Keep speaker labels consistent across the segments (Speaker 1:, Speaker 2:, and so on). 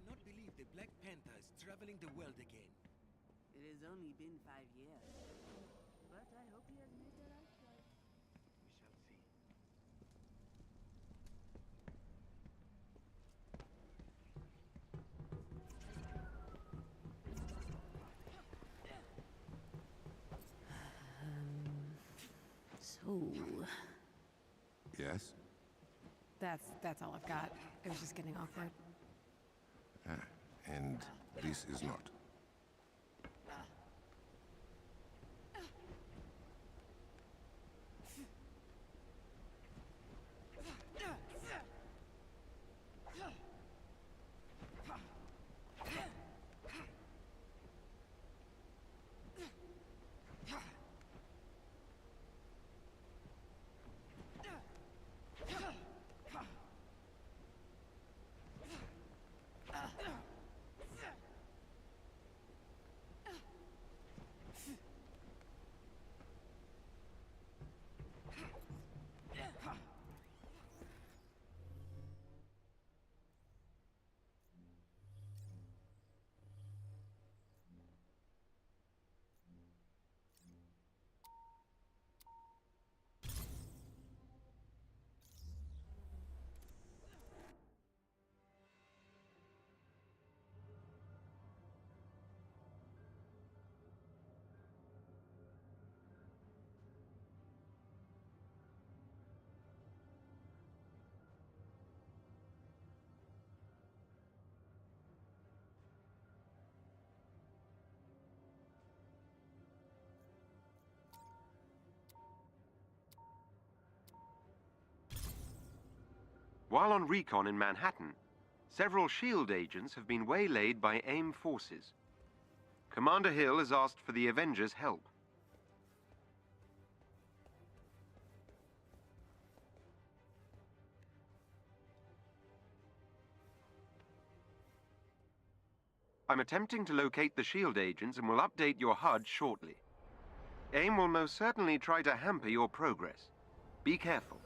Speaker 1: cannot believe the Black Panther is traveling the world again.
Speaker 2: It has only been 5 years. But I hope he has made the right choice.
Speaker 3: We shall see.
Speaker 4: So...
Speaker 5: Yes?
Speaker 4: That's all I've got. It was just getting awkward.
Speaker 5: And this is not.
Speaker 6: While on recon in Manhattan, several SHIELD agents have been waylaid by AIM forces. Commander Hill has asked for the Avengers' help. I'm attempting to locate the SHIELD agents and will update your HUD shortly. AIM will most certainly try to hamper your progress. Be careful.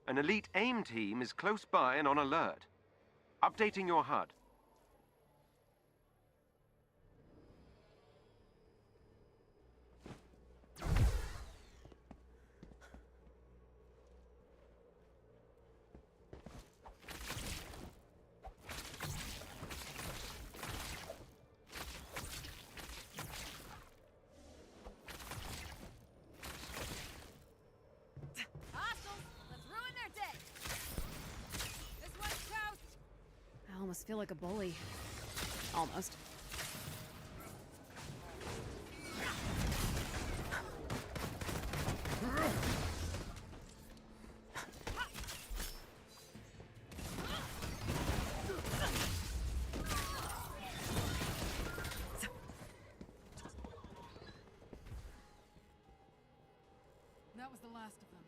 Speaker 6: An elite AIM team is close by and on alert. Updating your HUD.
Speaker 4: I almost feel like a bully. Almost.
Speaker 7: That was the last of them.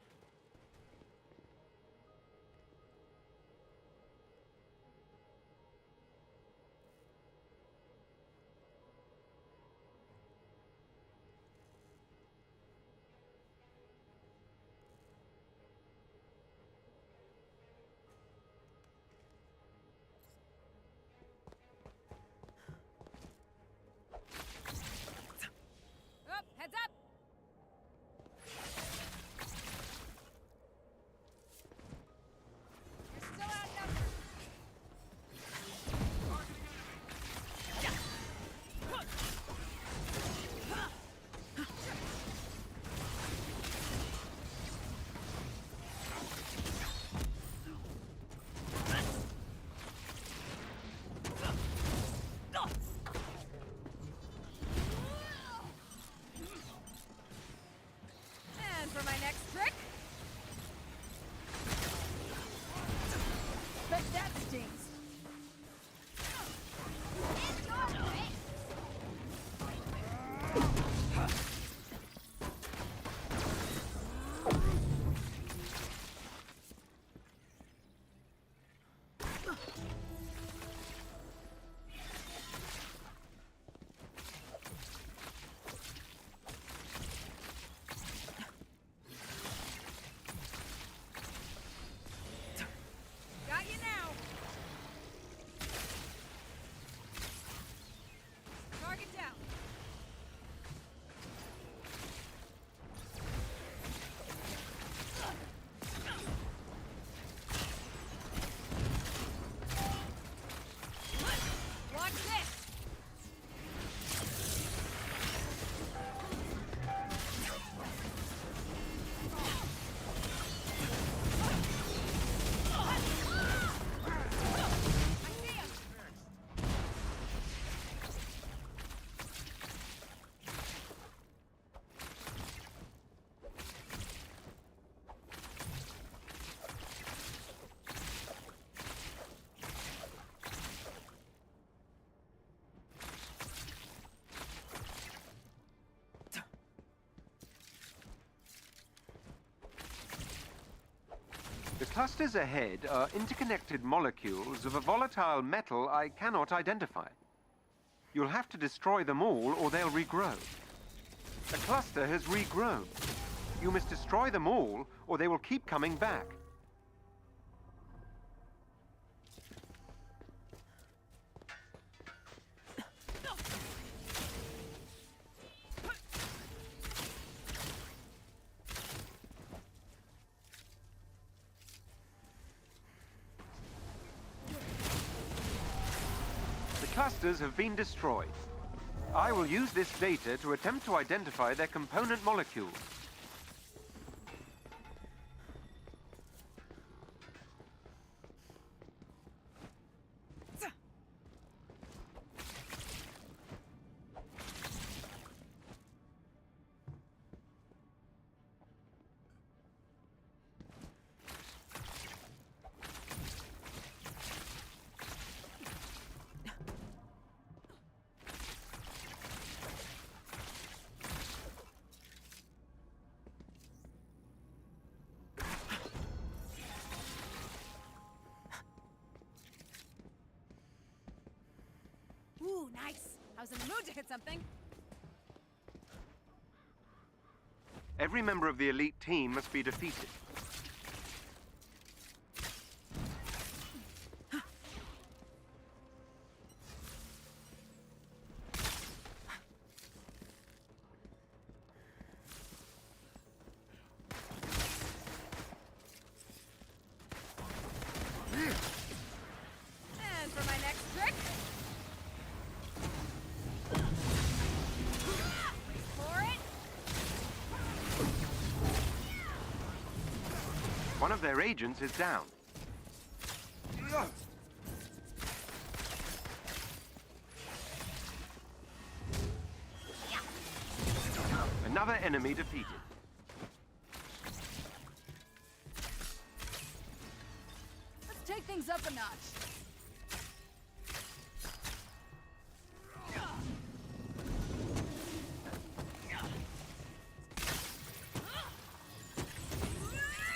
Speaker 6: The clusters ahead are interconnected molecules of a volatile metal I cannot identify. You'll have to destroy them all or they'll regrow. A cluster has regrown. You must destroy them all or they will keep coming back. Clusters have been destroyed. I will use this data to attempt to identify their component molecules.
Speaker 4: Ooh, nice. I was in the mood to hit something.
Speaker 6: Every member of the elite team must be defeated.
Speaker 4: And for my next trick. For it.
Speaker 6: One of their agents is down. Another enemy defeated.
Speaker 7: Let's take things up a notch.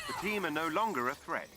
Speaker 6: The team are no longer a threat.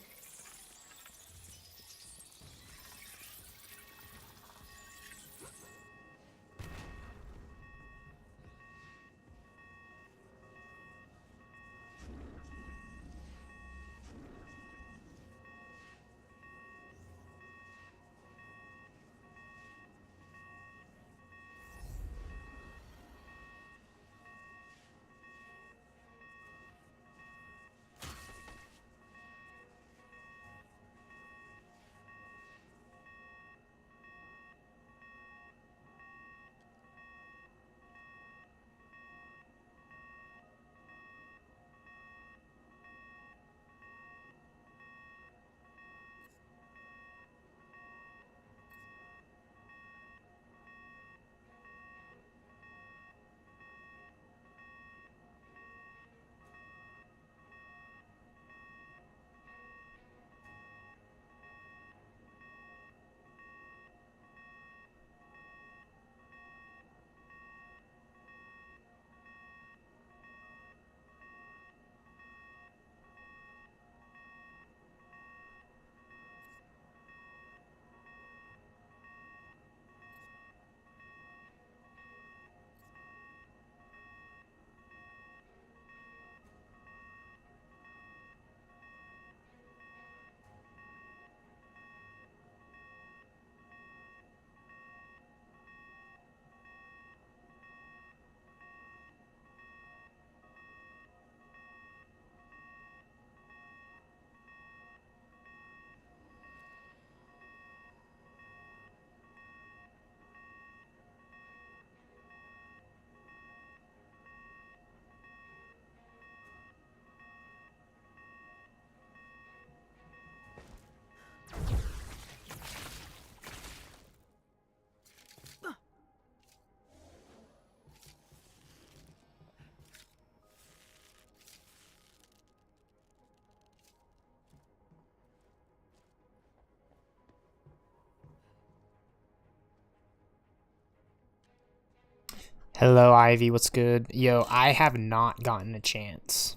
Speaker 3: Hello, Ivy. What's good? Yo, I have not gotten a chance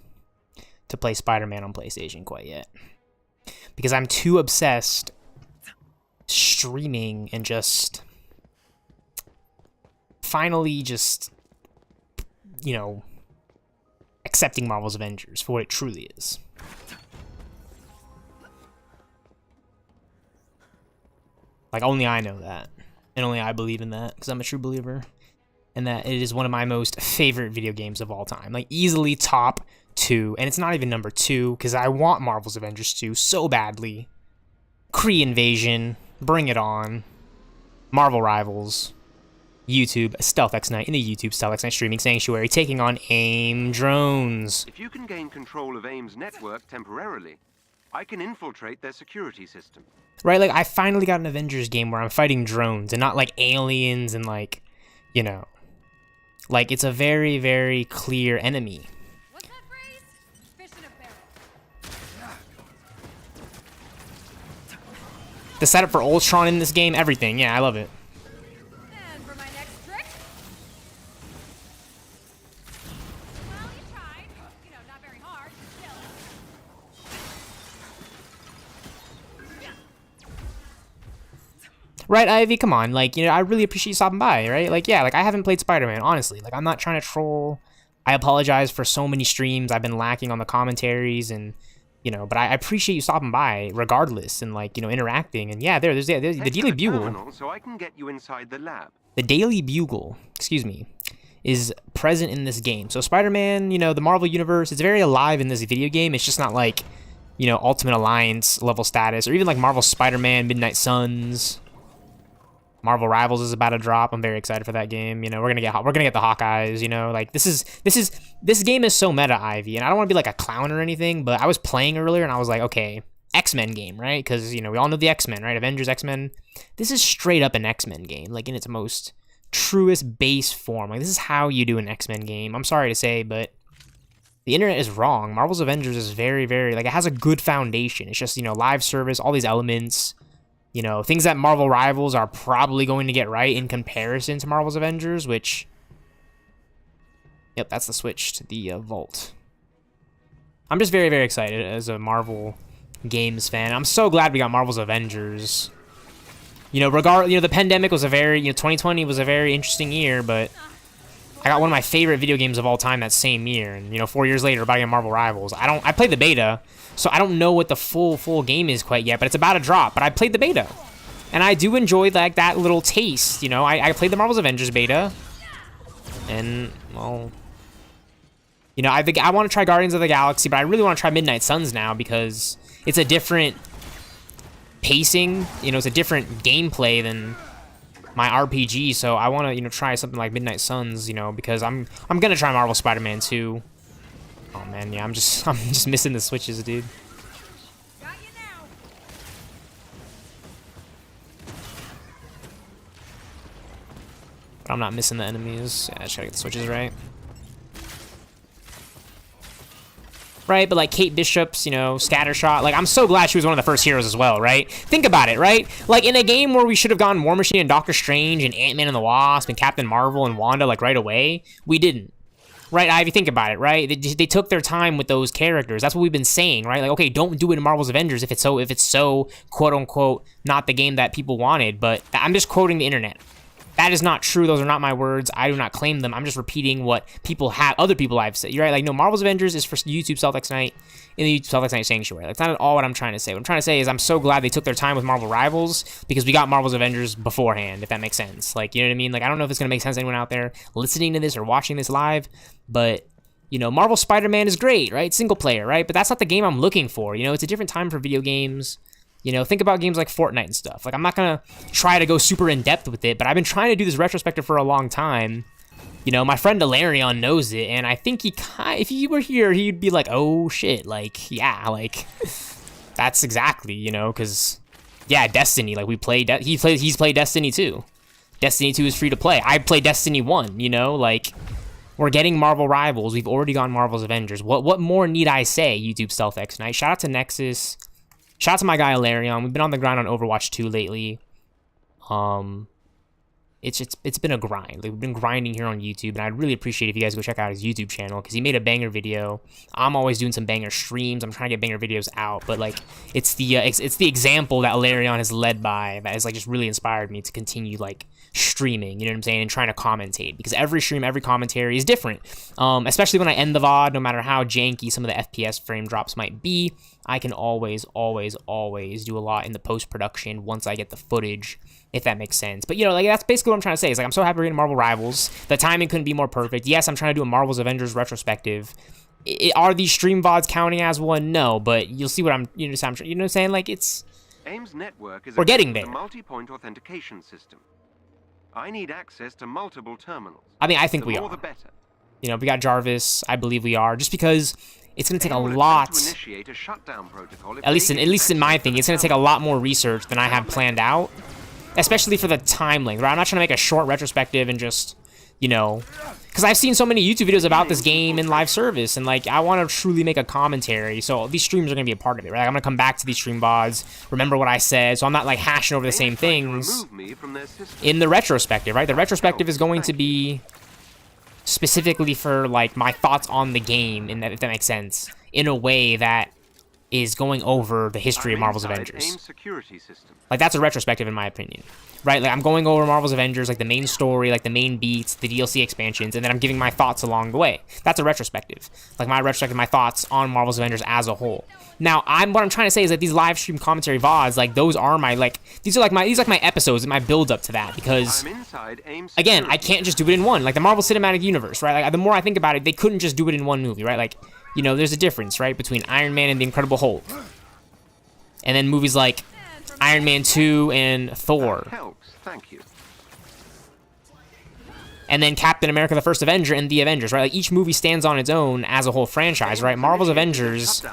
Speaker 3: to play Spider-Man on PlayStation quite yet. because I'm too obsessed streaming and just finally just, you know, accepting Marvel's Avengers for what it truly is. Like, only I know that. And only I believe in that, because I'm a true believer. And that it is one of my most favorite video games of all time. Like, easily top 2. And it's not even number 2, because I want Marvel's Avengers 2 so badly. Kree Invasion, bring it on. Marvel Rivals. YouTube, stealthxknight in the YouTube stealthxknight streaming sanctuary, taking on AIM drones.
Speaker 6: If you can gain control of AIM's network temporarily, I can infiltrate their security system.
Speaker 3: Right, like, I finally got an Avengers game where I'm fighting drones and not, like, aliens and, like, you know. Like, it's a very, very clear enemy.
Speaker 7: What's that phrase? Fish in a barrel.
Speaker 3: The setup for Ultron in this game, everything. Yeah, I love it.
Speaker 7: And for my next trick? Well, you tried. You know, not very hard, but still.
Speaker 3: Right, Ivy, come on. Like, you know, I really appreciate you stopping by, right? Like, yeah, like, I haven't played Spider-Man, honestly. Like, I'm not trying to troll. I apologize for so many streams. I've been lacking on the commentaries and, you know, but I appreciate you stopping by regardless and, like, you know, interacting. And, yeah, there's the Daily Bugle.
Speaker 6: So I can get you inside the lab.
Speaker 3: The Daily Bugle, excuse me, is present in this game. So Spider-Man, you know, the Marvel Universe, it's very alive in this video game. It's just not like, you know, Ultimate Alliance level status or even like Marvel Spider-Man, Midnight Suns. Marvel Rivals is about to drop. I'm very excited for that game. You know, we're gonna get the Hawkeyes. You know, like this game is so meta, Ivy, and I don't want to be like a clown or anything, but I was playing earlier and I was like, okay, X-Men game, right? Because you know we all know the X-Men, right? Avengers, X-Men. This is straight up an X-Men game, like in its most truest base form. Like this is how you do an X-Men game. I'm sorry to say, but the internet is wrong. Marvel's Avengers is very, very like it has a good foundation. It's just, you know, live service, all these elements. You know, things that Marvel Rivals are probably going to get right in comparison to Marvel's Avengers, which... Yep, that's the switch to the Vault. I'm just very, very excited as a Marvel games fan. I'm so glad we got Marvel's Avengers. You know, the pandemic was a very... You know, 2020 was a very interesting year, but... I got one of my favorite video games of all time that same year. And, you know, 4 years later, about to get Marvel Rivals. I played the beta, so I don't know what the full game is quite yet, but it's about to drop. But I played the beta. And I do enjoy, like, that little taste, you know. I played the Marvel's Avengers beta. And, well... You know, I want to try Guardians of the Galaxy, but I really want to try Midnight Suns now because it's a different pacing. You know, it's a different gameplay than... my RPG, so I want to, you know, try something like Midnight Suns, you know, because I'm gonna try Marvel Spider-Man 2. Oh man, yeah, I'm just missing the switches, dude.
Speaker 7: Got you now.
Speaker 3: But I'm not missing the enemies. Yeah, I just gotta get the switches right. Right, but like Kate Bishop's, you know, Scattershot. Like, I'm so glad she was one of the first heroes as well, right? Think about it, right? Like, in a game where we should have gotten War Machine and Doctor Strange and Ant-Man and the Wasp and Captain Marvel and Wanda, like, right away, we didn't. Right, Ivy, think about it, right? They took their time with those characters. That's what we've been saying, right? Like, okay, don't do it in Marvel's Avengers if it's so, quote-unquote, not the game that people wanted. But I'm just quoting the internet. That is not true. Those are not my words. I do not claim them. I'm just repeating what other people have said. You're right. Like, no, Marvel's Avengers is for YouTube stealthxknight in the YouTube stealthxknight sanctuary. Like, that's not at all what I'm trying to say. What I'm trying to say is I'm so glad they took their time with Marvel Rivals because we got Marvel's Avengers beforehand, if that makes sense. Like, you know what I mean? Like, I don't know if it's going to make sense to anyone out there listening to this or watching this live, but, you know, Marvel Spider-Man is great, right? Single player, right? But that's not the game I'm looking for. You know, it's a different time for video games. You know, think about games like Fortnite and stuff. Like, I'm not going to try to go super in-depth with it, but I've been trying to do this retrospective for a long time. You know, my friend Alarion knows it, and I think if he were here, he'd be like, oh, shit, like, yeah, like, that's exactly, you know, because, yeah, Destiny, like, he's played Destiny 2. Destiny 2 is free to play. I play Destiny 1, you know, like, we're getting Marvel Rivals. We've already gotten Marvel's Avengers. What more need I say, YouTube stealthxknight? Shout out to Nexus. Shout out to my guy Alarion. We've been on the grind on Overwatch 2 lately. it's been a grind. Like, we've been grinding here on YouTube, and I'd really appreciate if you guys go check out his YouTube channel, because he made a banger video. I'm always doing some banger streams. I'm trying to get banger videos out, but like it's the example that Larion has led by that has like just really inspired me to continue like streaming, you know what I'm saying, and trying to commentate, because every stream, every commentary is different. Especially when I end the VOD, no matter how janky some of the FPS frame drops might be, I can always do a lot in the post-production once I get the footage, if that makes sense. But, you know, like, that's basically what I'm trying to say. Is like, I'm so happy we're getting Marvel Rivals. The timing couldn't be more perfect. Yes, I'm trying to do a Marvel's Avengers retrospective. Are these stream VODs counting as one? No, but you'll see what you know what I'm saying? Like, it's...
Speaker 6: AIM's network is
Speaker 3: we're getting there.
Speaker 6: A multi-point authentication system. I need access to multiple terminals.
Speaker 3: I mean, I think we
Speaker 6: the
Speaker 3: are.
Speaker 6: more the better.
Speaker 3: You know, we got Jarvis. I believe we are. Just because it's going to take a
Speaker 6: AIM will
Speaker 3: lot...
Speaker 6: attempt to initiate a shutdown protocol if
Speaker 3: At least in my thinking, it's going to take a lot more research than I have planned out. Especially for the time length, right? I'm not trying to make a short retrospective and just, you know... Because I've seen so many YouTube videos about this game in live service, and, like, I want to truly make a commentary, so these streams are going to be a part of it, right? I'm going to come back to these stream VODs, remember what I said, so I'm not, like, hashing over the same things in the retrospective, right? The retrospective is going to be specifically for, like, my thoughts on the game, if that makes sense, in a way that is going over the history of Marvel's Avengers. Like, that's a retrospective in my opinion, right? Like, I'm going over Marvel's Avengers, like the main story, like the main beats, the DLC expansions, and then I'm giving my thoughts along the way. That's a retrospective. Like, my retrospective, my thoughts on Marvel's Avengers as a whole. Now, what I'm trying to say is that these live stream commentary VODs, like, those are my, like, these are like my episodes and my build up to that, because, again, I can't just do it in one. Like, the Marvel Cinematic Universe, right? Like, the more I think about it, they couldn't just do it in one movie, right? Like, you know, there's a difference, right, between Iron Man and the Incredible Hulk. And then movies like Iron Man 2 and Thor.
Speaker 6: Helps, thank you.
Speaker 3: And then Captain America, the First Avenger, and The Avengers, right? Like, each movie stands on its own as a whole franchise, right? Marvel's Avengers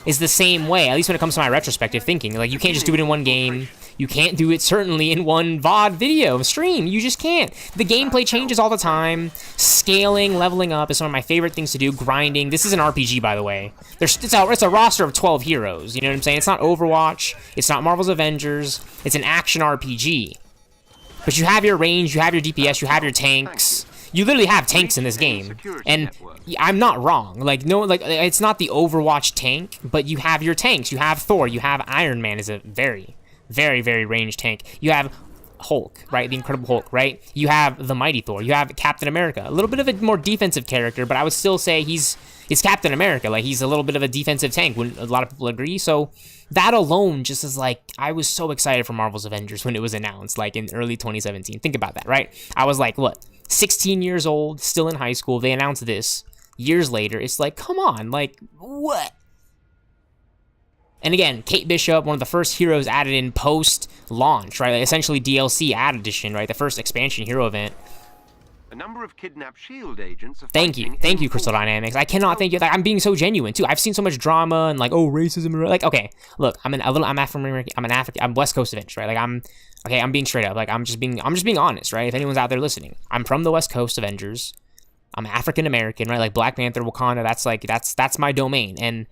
Speaker 3: is the same way, at least when it comes to my retrospective thinking. Like, you can't just do it in one game. You can't do it, certainly, in one VOD video stream. You just can't. The gameplay changes all the time. Scaling, leveling up is one of my favorite things to do. Grinding. This is an RPG, by the way. It's a roster of 12 heroes. You know what I'm saying? It's not Overwatch. It's not Marvel's Avengers. It's an action RPG. But you have your range, you have your DPS, you have your tanks. You literally have tanks in this game. And I'm not wrong. Like, no, like, it's not the Overwatch tank, but you have your tanks. You have Thor. You have Iron Man is a very, very, very ranged tank. You have Hulk, right? The Incredible Hulk, right? You have the Mighty Thor. You have Captain America. A little bit of a more defensive character, but I would still say he's Captain America. Like, he's a little bit of a defensive tank. Wouldn't a lot of people agree? So that alone just is like, I was so excited for Marvel's Avengers when it was announced, like in early 2017. Think about that, right? I was like, what, 16 years old, still in high school. They announced this years later. It's like, come on, like, what? And again, Kate Bishop, one of the first heroes added in post-launch, right? Like, essentially DLC ad edition, right? The first expansion hero event.
Speaker 6: A number of kidnapped SHIELD agents are
Speaker 3: Thank you, Crystal Dynamics. I cannot thank you. Like, I'm being so genuine too. I've seen so much drama and like, oh, racism. Like, okay, look, I'm West Coast Avenger, right? Like, I'm being straight up. Like, I'm just being honest, right? If anyone's out there listening, I'm from the West Coast Avengers. I'm African American, right? Like Black Panther, Wakanda. That's my domain. And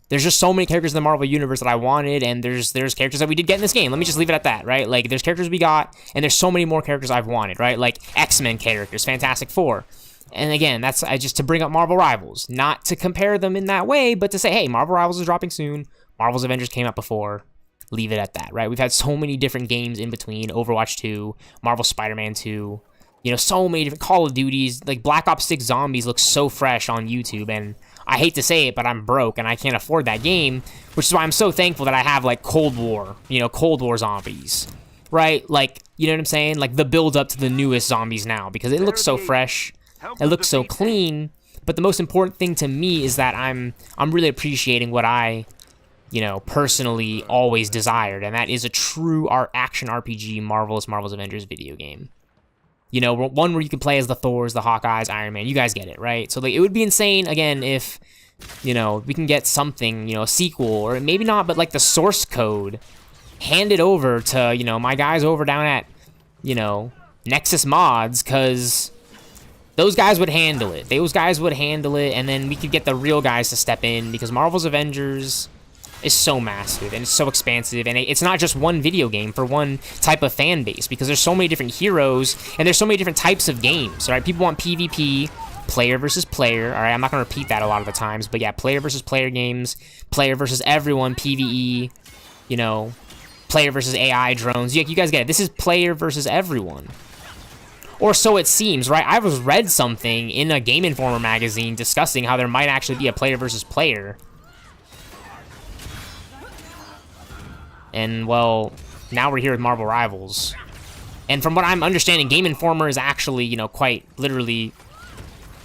Speaker 3: there's just so many characters in the Marvel universe that I wanted, and there's characters that we did get in this game. Let me just leave it at that, right? Like, there's characters we got, and there's so many more characters I've wanted, right? Like X-Men characters, Fantastic Four. And again, that's just to bring up Marvel Rivals, not to compare them in that way, but to say, hey, Marvel Rivals is dropping soon. Marvel's Avengers came out before. Leave it at that, right? We've had so many different games in between. Overwatch 2, Marvel Spider-Man 2. You know, so many different Call of Duties. Like, Black Ops 6 Zombies looks so fresh on YouTube, and I hate to say it, but I'm broke, and I can't afford that game, which is why I'm so thankful that I have, like, Cold War Zombies, right? Like, you know what I'm saying? Like, the build-up to the newest zombies now, because it looks so fresh, it looks so clean, but the most important thing to me is that I'm really appreciating what I, you know, personally always desired, and that is a true action RPG Marvel's Avengers video game. You know, one where you can play as the Thors, the Hawkeyes, Iron Man. You guys get it, right? So, like, it would be insane, again, if, you know, we can get something, you know, a sequel, or maybe not, but, like, the source code handed over to, you know, my guys over down at, you know, Nexus Mods, because those guys would handle it. Those guys would handle it, and then we could get the real guys to step in, because Marvel's Avengers is so massive and it's so expansive, and it's not just one video game for one type of fan base, because there's so many different heroes and there's so many different types of games, right? People want PvP, player versus player, all right? I'm not going to repeat that a lot of the times, but yeah, player versus player games, player versus everyone, PvE, you know, player versus AI drones. You guys get it. This is player versus everyone. Or so it seems, right? I was read something in a Game Informer magazine discussing how there might actually be a player versus player. And, well, now we're here with Marvel Rivals. And from what I'm understanding, Game Informer is actually, you know, quite literally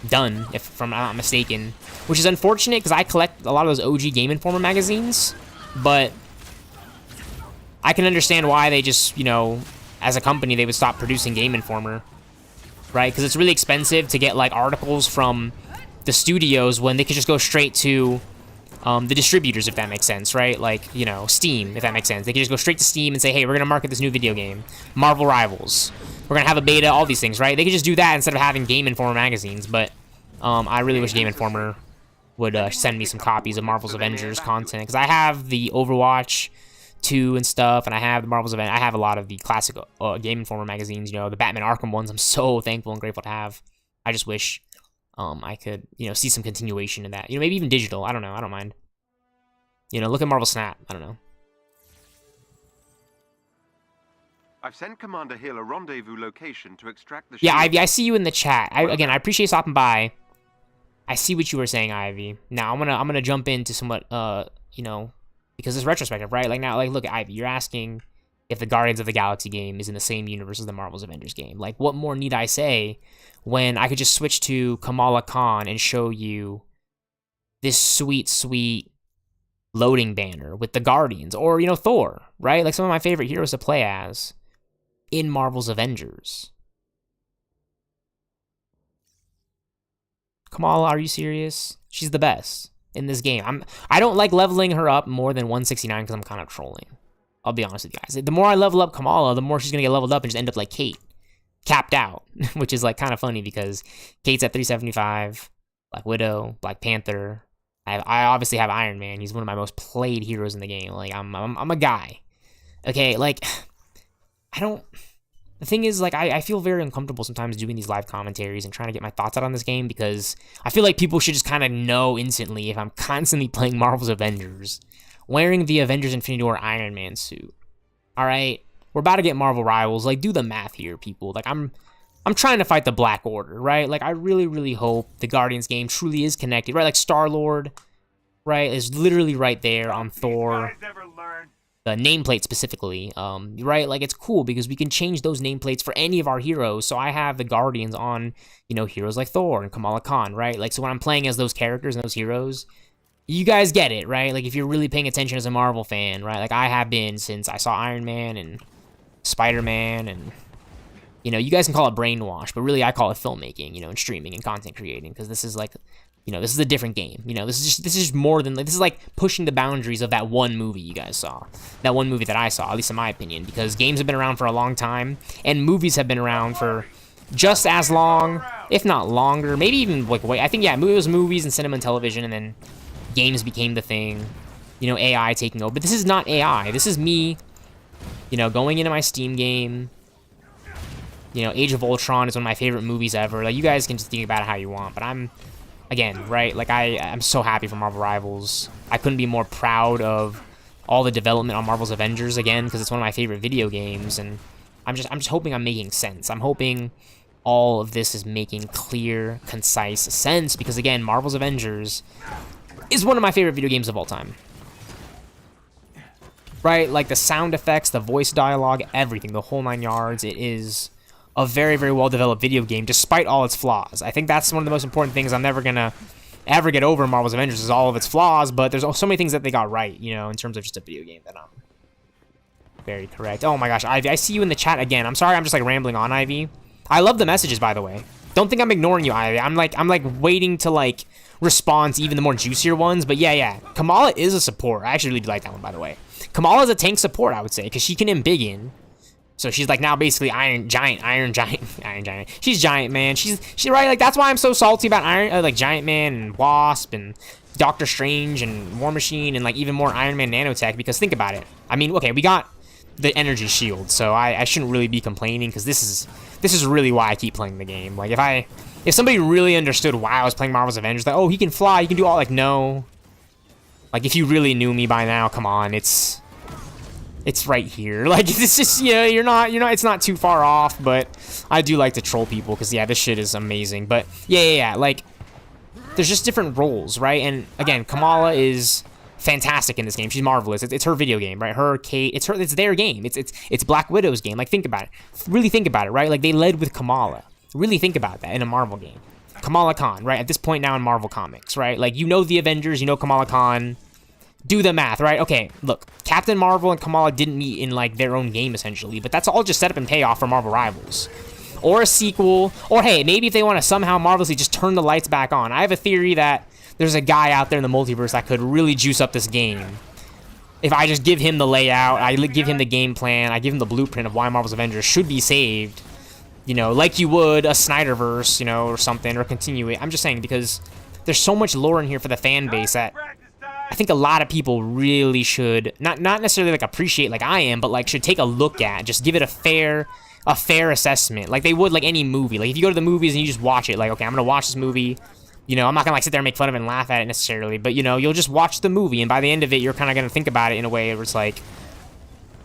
Speaker 3: done, if I'm not mistaken. Which is unfortunate, because I collect a lot of those OG Game Informer magazines. But I can understand why they just, you know, as a company, they would stop producing Game Informer. Right? Because it's really expensive to get, like, articles from the studios when they could just go straight to the distributors, if that makes sense, right? Like, you know, Steam, if that makes sense. They can just go straight to Steam and say, hey, we're going to market this new video game, Marvel Rivals. We're going to have a beta, all these things, right? They could just do that instead of having Game Informer magazines, but I really wish Game Informer would send me some copies of Marvel's Avengers content, because I have the Overwatch 2 and stuff, and I have the Marvel's Event. I have a lot of the classic Game Informer magazines, you know, the Batman Arkham ones. I'm so thankful and grateful to have. I just wish I could, you know, see some continuation in that. You know, maybe even digital. I don't know. I don't mind. You know, look at Marvel Snap. I don't know.
Speaker 6: I've sent Commander Hill a rendezvous location to extract the
Speaker 3: Yeah,
Speaker 6: shield.
Speaker 3: Ivy, I see you in the chat. Again, I appreciate stopping by. I see what you were saying, Ivy. Now, I'm gonna jump into somewhat, you know, because it's retrospective, right? Like, now, like, look, Ivy, you're asking if the Guardians of the Galaxy game is in the same universe as the Marvel's Avengers game. Like, what more need I say when I could just switch to Kamala Khan and show you this sweet, sweet loading banner with the Guardians, or, you know, Thor, right? Like, some of my favorite heroes to play as in Marvel's Avengers. Kamala, are you serious? She's the best in this game. I don't like leveling her up more than 169 because I'm kind of trolling. I'll be honest with you guys. The more I level up Kamala, the more she's gonna get leveled up and just end up like Kate, capped out, which is like kind of funny because Kate's at 375, Black Widow, Black Panther. I obviously have Iron Man. He's one of my most played heroes in the game. Like, I'm a guy. Okay, like, the thing is, like, I feel very uncomfortable sometimes doing these live commentaries and trying to get my thoughts out on this game, because I feel like people should just kind of know instantly if I'm constantly playing Marvel's Avengers, wearing the Avengers Infinity War Iron Man suit. Alright? We're about to get Marvel Rivals. Like, do the math here, people. Like, I'm trying to fight the Black Order, right? Like, I really, really hope the Guardians game truly is connected, right? Like, Star-Lord, right, is literally right there on Thor. The nameplate specifically, right? Like, it's cool because we can change those nameplates for any of our heroes. So I have the Guardians on, you know, heroes like Thor and Kamala Khan, right? Like, so when I'm playing as those characters and those heroes, you guys get it, right? Like, if you're really paying attention as a Marvel fan, right? Like, I have been since I saw Iron Man and Spider-Man, and, you know, you guys can call it brainwash, but really I call it filmmaking, you know, and streaming and content creating, because this is like, you know, this is a different game. You know, this is just more than, like, this is like pushing the boundaries of that one movie you guys saw. That one movie that I saw, at least in my opinion, because games have been around for a long time, and movies have been around for just as long, if not longer, maybe even, like, wait, I think, yeah, it was movies and cinema and television, and then games became the thing, you know, AI taking over. But this is not AI. This is me, you know, going into my Steam game. You know, Age of Ultron is one of my favorite movies ever. Like, you guys can just think about it how you want, but again, right, like, I'm so happy for Marvel Rivals. I couldn't be more proud of all the development on Marvel's Avengers, again, because it's one of my favorite video games, and I'm just hoping I'm making sense. I'm hoping all of this is making clear, concise sense, because, again, Marvel's Avengers is one of my favorite video games of all time. Right, like, the sound effects, the voice dialogue, everything, the whole 9 yards, it is a very, very well-developed video game, despite all its flaws. I think that's one of the most important things I'm never gonna ever get over in Marvel's Avengers, is all of its flaws, but there's so many things that they got right, you know, in terms of just a video game that I'm very correct. Oh my gosh, Ivy, I see you in the chat again. I'm sorry, I'm just, like, rambling on, Ivy. I love the messages, by the way. Don't think I'm ignoring you, Ivy. I'm like waiting to, like, respond to even the more juicier ones, but yeah. Kamala is a support. I actually really do like that one, by the way. Kamala is a tank support, I would say, because she can embiggen. So she's like now basically Iron Giant. She's Giant Man. She's right. Like that's why I'm so salty about like Giant Man and Wasp and Doctor Strange and War Machine and like even more Iron Man nanotech. Because think about it. I mean, okay, we got the energy shield, so I shouldn't really be complaining because this is really why I keep playing the game. Like if somebody really understood why I was playing Marvel's Avengers, like, oh, he can fly, he can do all, like, no. Like if you really knew me by now, come on, it's right here. Like it's just, you know, you're not, it's not too far off, but I do like to troll people because yeah, this shit is amazing. But yeah, like there's just different roles, right? And again, Kamala is fantastic in this game. She's marvelous. It's her video game, right? Her, Kate, it's their game. It's Black Widow's game. Like think about it. Really think about it, right? Like they led with Kamala. Really think about that in a Marvel game. Kamala Khan, right? At this point now in Marvel Comics, right? Like you know the Avengers, you know Kamala Khan. Do the math, right? Okay, look, Captain Marvel and Kamala didn't meet in like their own game essentially, but that's all just set up and payoff for Marvel Rivals. Or a sequel, or hey, maybe if they want to somehow marvelously just turn the lights back on. I have a theory that there's a guy out there in the multiverse that could really juice up this game. If I just give him the layout, I give him the game plan, I give him the blueprint of why Marvel's Avengers should be saved, you know, like you would a Snyderverse, you know, or something, or continue it. I'm just saying because there's so much lore in here for the fan base that I think a lot of people really should not necessarily like appreciate like I am, but like should take a look at, just give it a fair assessment, like they would like any movie. Like if you go to the movies and you just watch it, like okay, I'm gonna watch this movie, you know, I'm not gonna like sit there and make fun of it and laugh at it necessarily, but you know, you'll just watch the movie and by the end of it, you're kind of gonna think about it in a way where it's like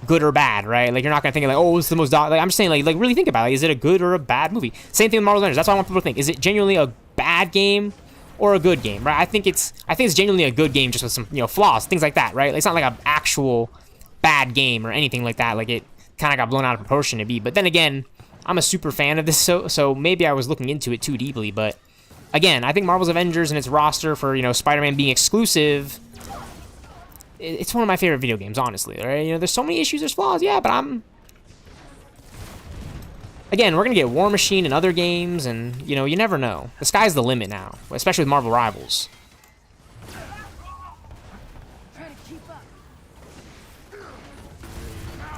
Speaker 3: good or bad, right? Like you're not gonna think like, oh, it's the most like I'm just saying like really think about it. Like, is it a good or a bad movie? Same thing with Marvel's Avengers. That's what I want people to think. Is it genuinely a bad game or a good game, right? I think it's genuinely a good game, just with some, you know, flaws, things like that, right? Like, it's not like an actual bad game or anything like that. Like it kind of got blown out of proportion to be. But then again, I'm a super fan of this, so maybe I was looking into it too deeply. But again, I think Marvel's Avengers and its roster for, you know, Spider-Man being exclusive, it's one of my favorite video games, honestly. Right? You know, there's so many issues, there's flaws, yeah, but again, we're going to get War Machine and other games, and, you know, you never know. The sky's the limit now, especially with Marvel Rivals.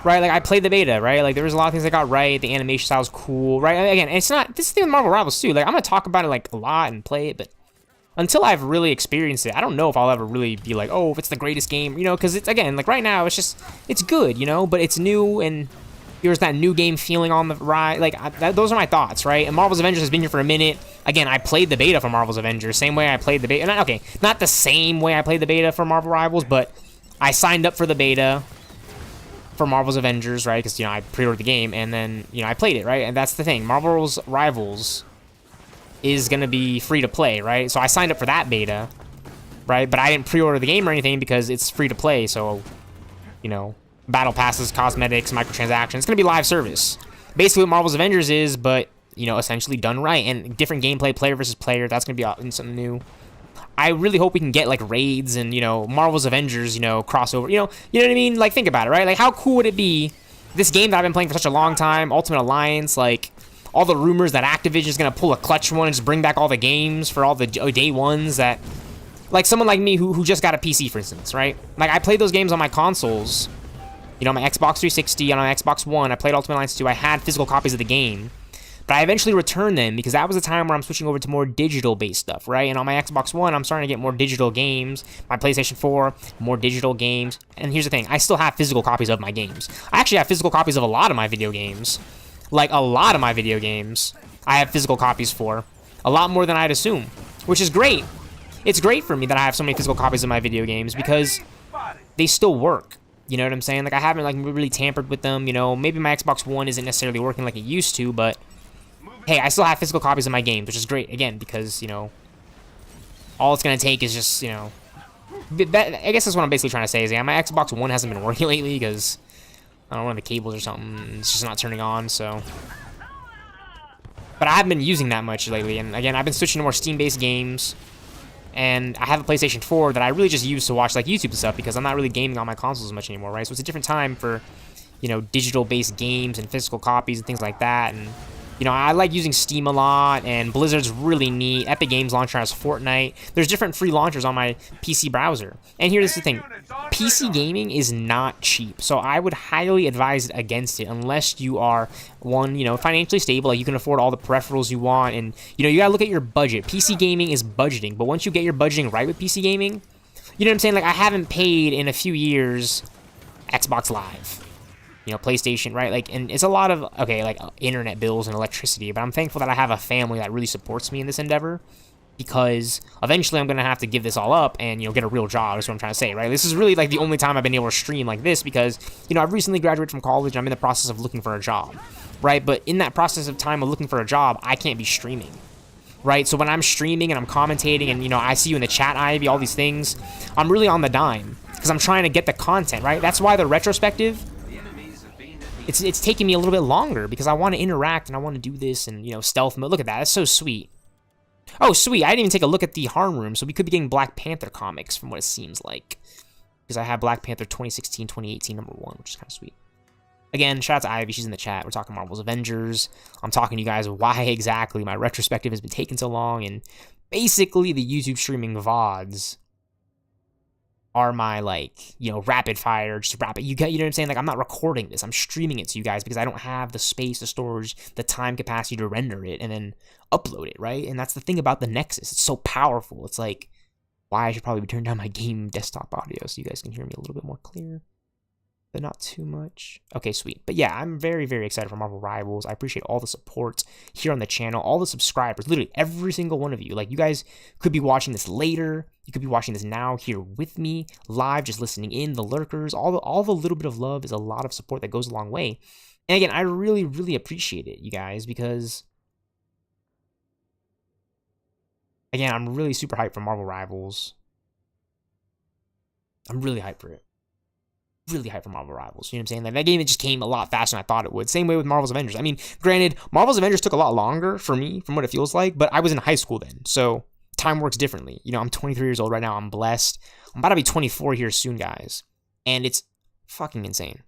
Speaker 3: Right, like, I played the beta, right? Like, there was a lot of things I got right. The animation style was cool, right? Again, it's not... This is the thing with Marvel Rivals, too. Like, I'm going to talk about it, like, a lot and play it, but until I've really experienced it, I don't know if I'll ever really be like, oh, if it's the greatest game, you know? Because it's, again, like, right now, it's just... It's good, you know? But it's new, and... There's that new game feeling on the ride. Like, those are my thoughts, right? And Marvel's Avengers has been here for a minute. Again, I played the beta for Marvel's Avengers. Same way I played the beta. Not the same way I played the beta for Marvel Rivals, but I signed up for the beta for Marvel's Avengers, right? Because, you know, I pre-ordered the game, and then, you know, I played it, right? And that's the thing. Marvel's Rivals is going to be free to play, right? So I signed up for that beta, right? But I didn't pre-order the game or anything because it's free to play, so, you know... Battle passes, cosmetics, microtransactions. It's going to be live service. Basically what Marvel's Avengers is, but, you know, essentially done right. And different gameplay, player versus player. That's going to be something new. I really hope we can get, like, raids and, you know, Marvel's Avengers, you know, crossover. You know what I mean? Like, think about it, right? Like, how cool would it be, this game that I've been playing for such a long time, Ultimate Alliance, like, all the rumors that Activision is going to pull a clutch one and just bring back all the games for all the day ones that... Like, someone like me who just got a PC, for instance, right? Like, I played those games on my consoles... You know, my Xbox 360 and on my Xbox One, I played Ultimate Alliance 2. I had physical copies of the game, but I eventually returned them because that was a time where I'm switching over to more digital-based stuff, right? And on my Xbox One, I'm starting to get more digital games. My PlayStation 4, more digital games. And here's the thing, I still have physical copies of my games. I actually have physical copies of a lot of my video games. Like, a lot of my video games, I have physical copies for. A lot more than I'd assume, which is great. It's great for me that I have so many physical copies of my video games because they still work. You know what I'm saying? Like, I haven't, like, really tampered with them, you know? Maybe my Xbox One isn't necessarily working like it used to, but... Hey, I still have physical copies of my games, which is great, again, because, you know... All it's gonna take is just, you know... I guess that's what I'm basically trying to say, is, yeah, my Xbox One hasn't been working lately, because... I don't know, one of the cables or something, it's just not turning on, so... But I haven't been using that much lately, and, again, I've been switching to more Steam-based games... And I have a PlayStation 4 that I really just use to watch, like, YouTube and stuff, because I'm not really gaming on my consoles as much anymore, right? So it's a different time for, you know, digital-based games and physical copies and things like that, and You know, I like using Steam a lot, and Blizzard's really neat. Epic Games Launcher has Fortnite. There's different free launchers on my PC browser. And here's the thing. PC gaming is not cheap, so I would highly advise against it unless you are, one, you know, financially stable, like you can afford all the peripherals you want, and, you know, you gotta look at your budget. PC gaming is budgeting, but once you get your budgeting right with PC gaming, you know what I'm saying? Like, I haven't paid in a few years Xbox Live. You know, PlayStation, right? Like, and it's a lot of, okay, like, internet bills and electricity, but I'm thankful that I have a family that really supports me in this endeavor, because eventually I'm going to have to give this all up and, you know, get a real job, is what I'm trying to say, right? This is really, like, the only time I've been able to stream like this, because, you know, I've recently graduated from college, and I'm in the process of looking for a job, right? But in that process of time of looking for a job, I can't be streaming, right? So when I'm streaming and I'm commentating and, you know, I see you in the chat, Ivy, all these things, I'm really on the dime, because I'm trying to get the content, right? That's why the retrospective, it's taking me a little bit longer, because I want to interact and I want to do this and, you know, stealth mode. Look at that. That's so sweet. Oh, sweet. I didn't even take a look at the harm room, so we could be getting Black Panther comics from what it seems like. Because I have Black Panther 2016, 2018, #1, which is kind of sweet. Again, shout out to Ivy. She's in the chat. We're talking Marvel's Avengers. I'm talking to you guys why exactly my retrospective has been taking so long, and basically the YouTube streaming VODs are my, like, you know, rapid fire, just rapid, you know what I'm saying? Like, I'm not recording this, I'm streaming it to you guys, because I don't have the space, the storage, the time capacity to render it and then upload it, right? And that's the thing about the Nexus, it's so powerful. It's like, why I should probably turn down my game desktop audio so you guys can hear me a little bit more clear, but not too much. Okay, sweet. But yeah, I'm very, very excited for Marvel Rivals. I appreciate all the support here on the channel, all the subscribers, literally every single one of you. Like, you guys could be watching this later, you could be watching this now here with me, live, just listening in, the lurkers, all the little bit of love is a lot of support that goes a long way. And again, I really, really appreciate it, you guys, because, again, I'm really super hyped for Marvel Rivals. I'm really hyped for it. Really hyped for Marvel Rivals. You know what I'm saying? Like, that game, it just came a lot faster than I thought it would. Same way with Marvel's Avengers. I mean, granted, Marvel's Avengers took a lot longer for me, from what it feels like, but I was in high school then, so time works differently. You know, I'm 23 years old right now. I'm blessed. I'm about to be 24 here soon, guys. And it's fucking insane.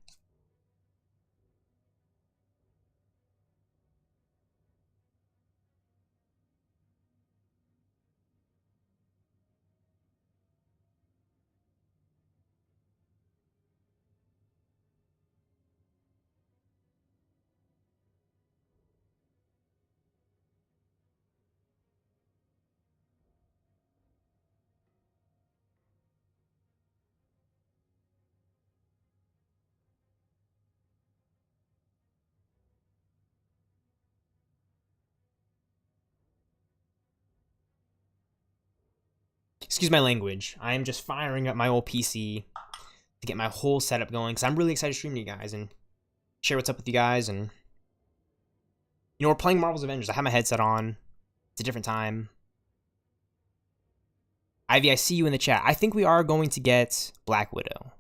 Speaker 3: Excuse my language. I am just firing up my old PC to get my whole setup going, because I'm really excited to stream to you guys and share what's up with you guys. And, you know, we're playing Marvel's Avengers. I have my headset on. It's a different time. Ivy, I see you in the chat. I think we are going to get Black Widow.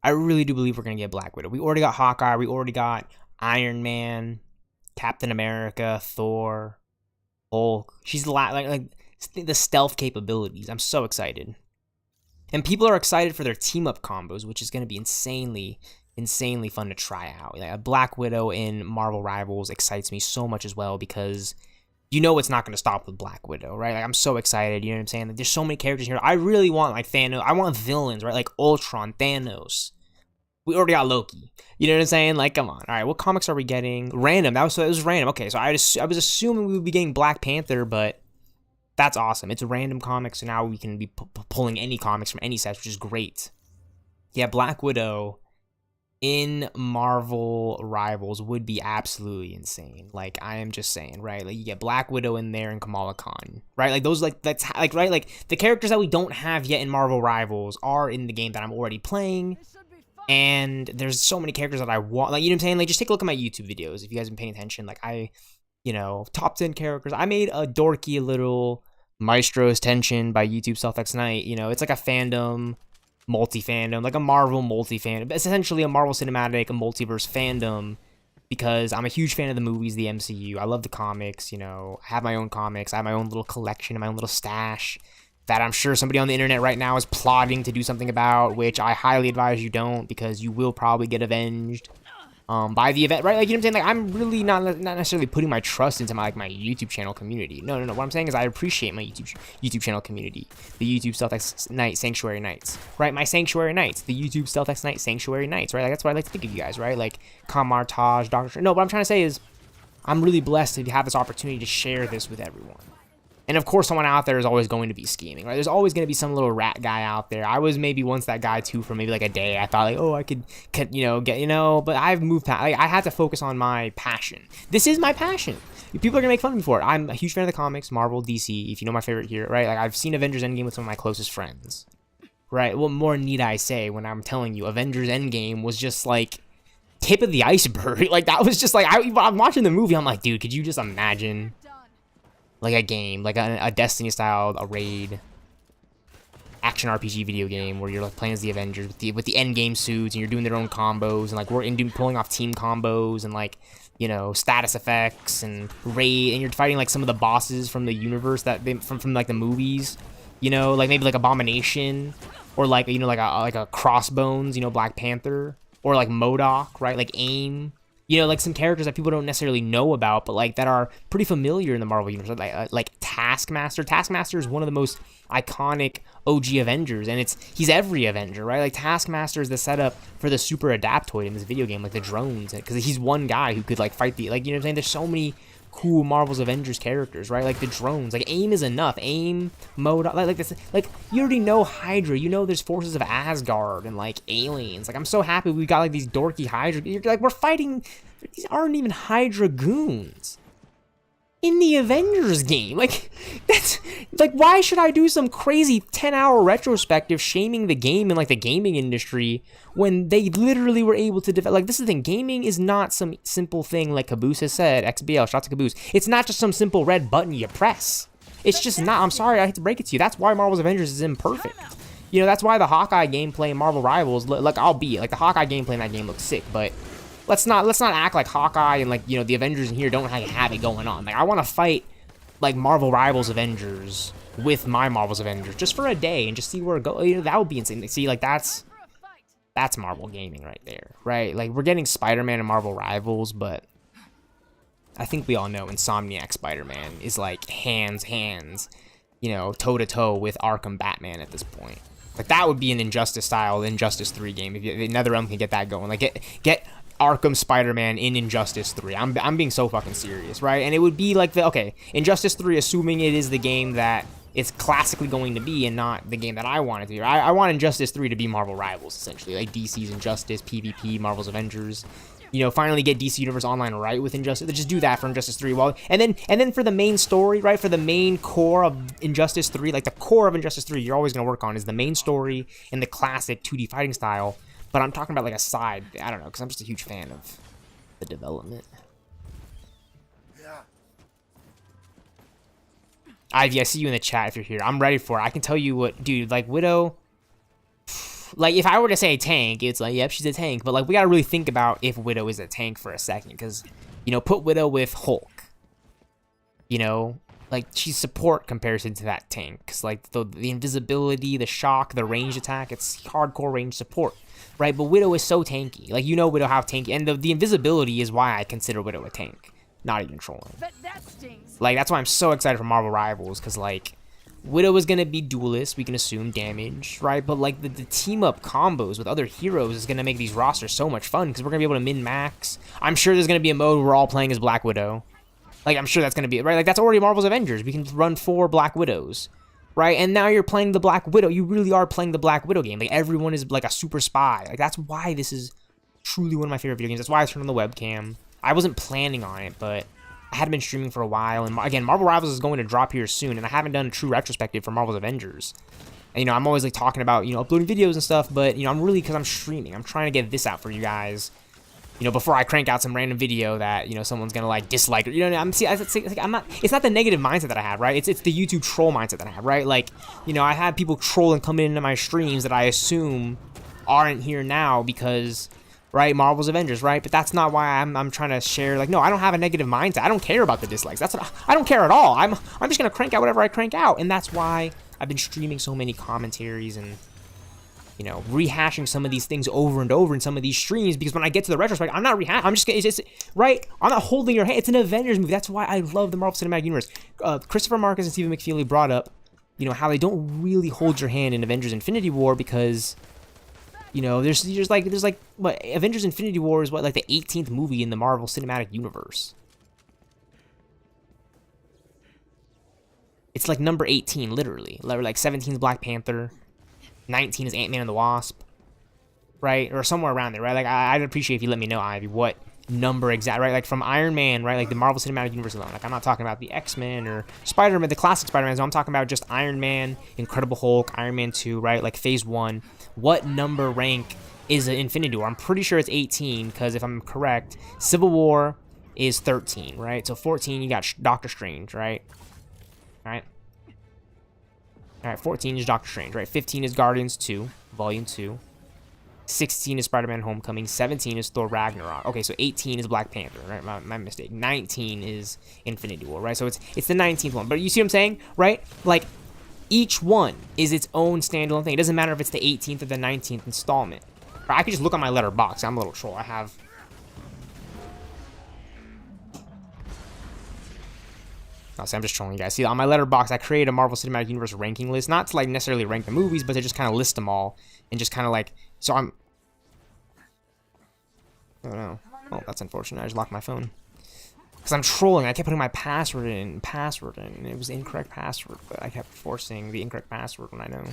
Speaker 3: I really do believe we're going to get Black Widow. We already got Hawkeye. We already got Iron Man, Captain America, Thor, Hulk. She's like the stealth capabilities. I'm so excited. And people are excited for their team-up combos, which is going to be insanely fun to try out. Like, a Black Widow in Marvel Rivals excites me so much as well, because you know it's not going to stop with Black Widow, right? Like, I'm so excited, you know what I'm saying? Like, there's so many characters here. I really want, like, Thanos. I want villains, right? Like Ultron, Thanos. We already got Loki. You know what I'm saying? Like, come on. All right, what comics are we getting? Random. It was random. Okay, so I was assuming we would be getting Black Panther, but that's awesome. It's a random comic, so now we can be pulling any comics from any sets, which is great. Yeah, Black Widow in Marvel Rivals would be absolutely insane. Like, I am just saying, right? Like, you get Black Widow in there and Kamala Khan, right? Like, those, like, that's, like, right? Like, the characters that we don't have yet in Marvel Rivals are in the game that I'm already playing. And there's so many characters that I want. Like, you know what I'm saying? Like, just take a look at my YouTube videos if you guys have been paying attention. Like, you know, top 10 characters. I made a dorky little Maestro's Tension by YouTube stealthxknight. You know, it's like a fandom, multi-fandom, like a Marvel multi-fandom. It's essentially a Marvel Cinematic, a multiverse fandom, because I'm a huge fan of the movies, the MCU. I love the comics, you know. I have my own comics. I have my own little collection, my own little stash that I'm sure somebody on the internet right now is plotting to do something about, which I highly advise you don't, because you will probably get avenged. by the event, right? Like, you know what I'm saying? Like, I'm really not necessarily putting my trust into my YouTube channel community. No. What I'm saying is I appreciate my YouTube channel community. The YouTube stealthxknight Sanctuary Knights, right? My Sanctuary Knights, the YouTube stealthxknight Sanctuary Knights, right? Like, that's what I like to think of you guys, right? Like, Kamartaj, Dr. No, what I'm trying to say is I'm really blessed to have this opportunity to share this with everyone. And of course, someone out there is always going to be scheming, right? There's always going to be some little rat guy out there. I was maybe once that guy too for maybe like a day. I thought like, oh, I could but I've moved past. Like, I had to focus on my passion. This is my passion. People are gonna make fun of me for it. I'm a huge fan of the comics, Marvel, DC. If you know my favorite here, right? Like, I've seen Avengers Endgame with some of my closest friends, right? What more need I say when I'm telling you Avengers Endgame was just like tip of the iceberg? Like, that was just like I'm watching the movie. I'm like, dude, could you just imagine? Like a game, like a Destiny style, a raid, action RPG video game where you're like playing as the Avengers with the end game suits and you're doing their own combos and like pulling off team combos and like, you know, status effects and raid, and you're fighting like some of the bosses from the universe from like the movies, you know, like maybe like Abomination or like, you know, like a Crossbones, you know, Black Panther, or like MODOK, right? Like AIM. You know, like some characters that people don't necessarily know about, but like that are pretty familiar in the Marvel universe, like Taskmaster. Taskmaster is one of the most iconic OG Avengers, and he's every Avenger, right? Like, Taskmaster is the setup for the super adaptoid in this video game, like the drones, because he's one guy who could like fight you know what I'm saying? There's so many cool Marvel's Avengers characters, right? Like the drones, like AIM is enough. AIM, MODOK, like this, like you already know Hydra. You know there's forces of Asgard and like aliens. Like, I'm so happy we got like these dorky Hydra. You're like, we're fighting. These aren't even Hydra goons in the Avengers game. Like, that's like, why should I do some crazy 10-hour retrospective shaming the game and like the gaming industry when they literally were able to develop? Like, this is the thing, gaming is not some simple thing, like Caboose has said. XBL, shout out to Caboose. It's not just some simple red button you press. It's just not. I'm sorry, I hate to break it to you. That's why Marvel's Avengers is imperfect. You know, that's why the Hawkeye gameplay in Marvel Rivals, like, albeit, like the Hawkeye gameplay in that game looks sick, but let's not act like Hawkeye and like, you know, the Avengers in here don't have it going on. Like, I want to fight like Marvel Rivals Avengers with my Marvel's Avengers just for a day and just see where it goes. You know, that would be insane. See, like, that's Marvel gaming right there, right? Like, we're getting Spider-Man and Marvel Rivals, but I think we all know Insomniac Spider-Man is like hands, you know, toe-to-toe with Arkham Batman at this point. Like, that would be an Injustice style Injustice 3 game if NetherRealm can get that going. Like, get Arkham Spider-Man in Injustice 3. I'm being so fucking serious, right? And it would be like Injustice 3, assuming it is the game that it's classically going to be and not the game that I want it to be. I want Injustice 3 to be Marvel Rivals, essentially. Like DC's Injustice, PvP, Marvel's Avengers. You know, finally get DC Universe Online right with Injustice. Just do that for Injustice 3. Well, and then for the main story, right? For the main core of Injustice 3, like the core of Injustice 3 you're always going to work on is the main story and the classic 2D fighting style. But I'm talking about like a side, I don't know, because I'm just a huge fan of the development. Ivy, I see you in the chat if you're here. I'm ready for it. I can tell you what, dude, like Widow, like if I were to say tank, it's like, yep, she's a tank. But like, we got to really think about if Widow is a tank for a second. Because, you know, put Widow with Hulk. You know, like she's support comparison to that tank. Because like the invisibility, the shock, the range attack, it's hardcore range support. Right, but Widow is so tanky. Like, you know Widow how tanky, and the invisibility is why I consider Widow a tank. Not even trolling.
Speaker 7: That stings.
Speaker 3: Like, that's why I'm so excited for Marvel Rivals, because, like, Widow is going to be duelist, we can assume, damage, right? But, like, the team-up combos with other heroes is going to make these rosters so much fun, because we're going to be able to min-max. I'm sure there's going to be a mode where we're all playing as Black Widow. Like, I'm sure that's going to be, right? Like, that's already Marvel's Avengers. We can run 4 Black Widows. Right, and now you're playing the Black Widow. You really are playing the Black Widow game. Like, everyone is like a super spy. Like, that's why this is truly one of my favorite video games. That's why I turned on the webcam. I wasn't planning on it, but I hadn't been streaming for a while. And again, Marvel Rivals is going to drop here soon, and I haven't done a true retrospective for Marvel's Avengers. And, you know, I'm always like talking about, you know, uploading videos and stuff, but, you know, I'm really, because I'm streaming, I'm trying to get this out for you guys. You know, before I crank out some random video that, you know, someone's gonna like dislike. You know, I'm not. It's not the negative mindset that I have, right? It's the YouTube troll mindset that I have, right? Like, you know, I have people trolling coming into my streams that I assume aren't here now because, right, Marvel's Avengers, right? But that's not why I'm trying to share. Like, no, I don't have a negative mindset. I don't care about the dislikes. I don't care at all. I'm just gonna crank out whatever I crank out, and that's why I've been streaming so many commentaries and you know, rehashing some of these things over and over in some of these streams, because when I get to the retrospect, I'm not rehashing. I'm just, it's right? I'm not holding your hand. It's an Avengers movie. That's why I love the Marvel Cinematic Universe. Christopher Marcus and Stephen McFeely brought up, you know, how they don't really hold your hand in Avengers Infinity War because, you know, there's like what, Avengers Infinity War is what, like the 18th movie in the Marvel Cinematic Universe. It's like number 18, literally. Like 17 is Black Panther, 19 is Ant-Man and the Wasp, right? Or somewhere around there, right? Like, I'd appreciate if you let me know, Ivy, what number exact, right? Like, from Iron Man, right? Like, the Marvel Cinematic Universe alone. Like, I'm not talking about the X-Men or Spider-Man, the classic Spider-Man. So I'm talking about just Iron Man, Incredible Hulk, Iron Man 2, right? Like, Phase 1. What number rank is an Infinity War? I'm pretty sure it's 18, because if I'm correct, Civil War is 13, right? So 14, you got Doctor Strange, right? Alright, 14 is Doctor Strange, right? 15 is Guardians 2, Volume 2. 16 is Spider-Man Homecoming. 17 is Thor Ragnarok. Okay, so 18 is Black Panther, right? My mistake. 19 is Infinity War, right? So it's the 19th one. But you see what I'm saying, right? Like, each one is its own standalone thing. It doesn't matter if it's the 18th or the 19th installment. Or I could just look on my letterbox. I'm a little troll. I have... No, so I'm just trolling you guys. See, on my letterbox, I created a Marvel Cinematic Universe ranking list, not to like necessarily rank the movies, but to just kind of list them all and just kind of like. So I'm. Oh no! Oh, that's unfortunate. I just locked my phone because I'm trolling. I kept putting my password in, and it was the incorrect password, but I kept forcing the incorrect password when I know.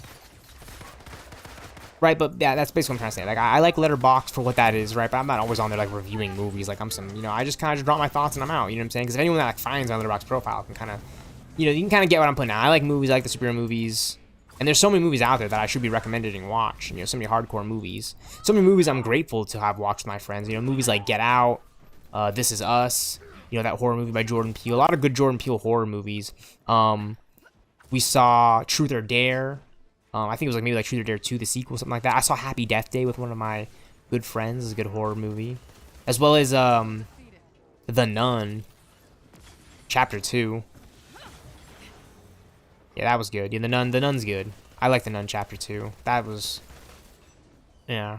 Speaker 3: Right, but yeah, that's basically what I'm trying to say. Like, I like Letterboxd for what that is, right? But I'm not always on there, like, reviewing movies. Like, I'm some, you know, I just kind of drop my thoughts and I'm out, you know what I'm saying? Because if anyone that, like, finds my Letterboxd profile can kind of, you know, you can kind of get what I'm putting out. I like movies, I like the superhero movies. And there's so many movies out there that I should be recommended and watch. You know, so many hardcore movies. So many movies I'm grateful to have watched with my friends. You know, movies like Get Out, This Is Us, you know, that horror movie by Jordan Peele. A lot of good Jordan Peele horror movies. We saw Truth or Dare. I think it was like maybe like Truth or Dare 2, the sequel, something like that. I saw Happy Death Day with one of my good friends. It's a good horror movie. As well as The Nun, Chapter 2. Yeah, that was good. Yeah, The Nun's good. I like The Nun Chapter 2. That was... Yeah.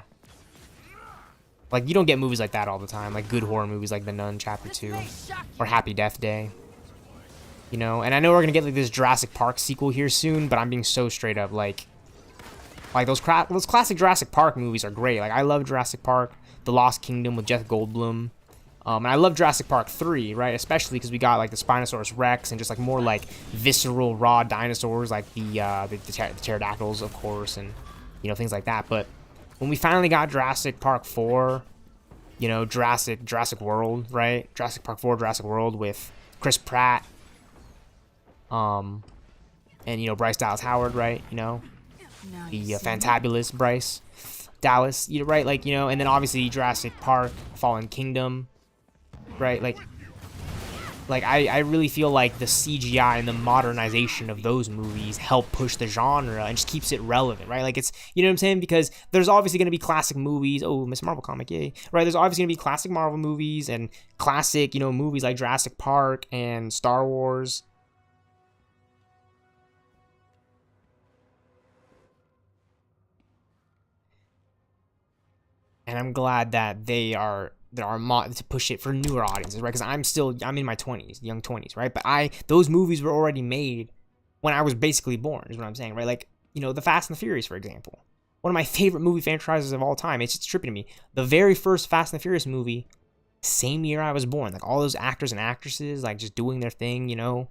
Speaker 3: Like, you don't get movies like that all the time. Like, good horror movies like The Nun Chapter 2. Or Happy Death Day. You know, and I know we're gonna get like this Jurassic Park sequel here soon, but I'm being so straight up, like those classic Jurassic Park movies are great. Like, I love Jurassic Park, The Lost Kingdom with Jeff Goldblum, and I love Jurassic Park 3, right? Especially because we got like the Spinosaurus Rex and just like more like visceral, raw dinosaurs, like the pterodactyls, of course, and you know, things like that. But when we finally got Jurassic Park 4, you know, Jurassic World, right? Jurassic Park 4, Jurassic World with Chris Pratt. And, you know, Bryce Dallas Howard, right, you know, the fantabulous Bryce Dallas, you know, right, like, you know, and then obviously Jurassic Park, Fallen Kingdom, right, like I really feel like the CGI and the modernization of those movies help push the genre and just keeps it relevant, right, like, it's, you know what I'm saying, because there's obviously going to be classic movies, oh, Miss Marvel comic, yay, right, there's obviously going to be classic Marvel movies and classic, you know, movies like Jurassic Park and Star Wars. And I'm glad that there are to push it for newer audiences, right? Because I'm in my 20s, young 20s, right? But those movies were already made when I was basically born, is what I'm saying, right? Like, you know, The Fast and the Furious, for example. One of my favorite movie franchises of all time. It's just tripping to me. The very first Fast and the Furious movie, same year I was born. Like, all those actors and actresses, like, just doing their thing, you know?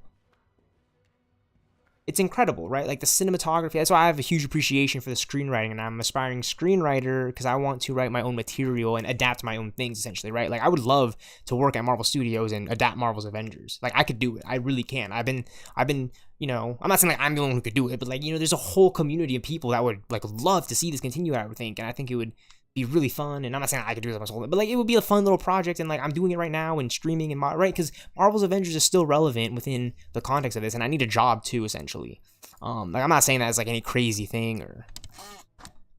Speaker 3: It's incredible, right? Like the cinematography. That's why I have a huge appreciation for the screenwriting, and I'm an aspiring screenwriter because I want to write my own material and adapt my own things, essentially, right? Like, I would love to work at Marvel Studios and adapt Marvel's Avengers. Like, I could do it. I really can. I've been, you know, I'm not saying like I'm the only one who could do it, but like, you know, there's a whole community of people that would like love to see this continue, I would think, and I think it would be really fun. And I'm not saying I could do this myself, but like, it would be a fun little project, and like, I'm doing it right now and streaming and right, because Marvel's Avengers is still relevant within the context of this, and I need a job too, essentially. Like, I'm not saying that as like any crazy thing, or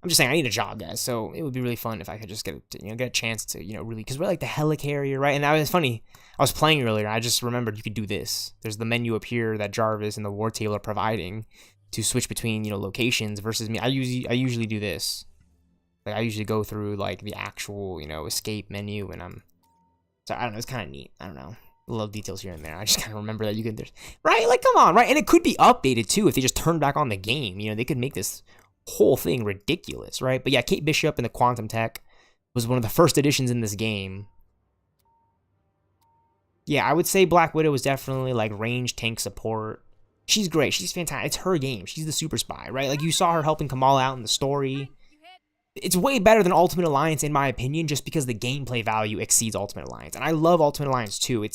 Speaker 3: I'm just saying I need a job, guys. So it would be really fun if I could just get a chance to, you know, really, because we're like the helicarrier, right? And that was funny. I was playing earlier. I just remembered you could do this. There's the menu up here that Jarvis and the War Table are providing. to switch between, you know, locations versus me. I usually do this. Like, I usually go through, like, the actual, you know, escape menu, and so, I don't know, it's kind of neat. I don't know. Little details here and there. I just kind of remember that you can, right? Like, come on, right? And it could be updated, too, if they just turn back on the game. You know, they could make this whole thing ridiculous, right? But yeah, Kate Bishop and the Quantum Tech was one of the first additions in this game. Yeah, I would say Black Widow was definitely, like, range tank support. She's great. She's fantastic. It's her game. She's the super spy, right? Like, you saw her helping Kamala out in the story. It's way better than Ultimate Alliance, in my opinion, just because the gameplay value exceeds Ultimate Alliance. And I love Ultimate Alliance, too.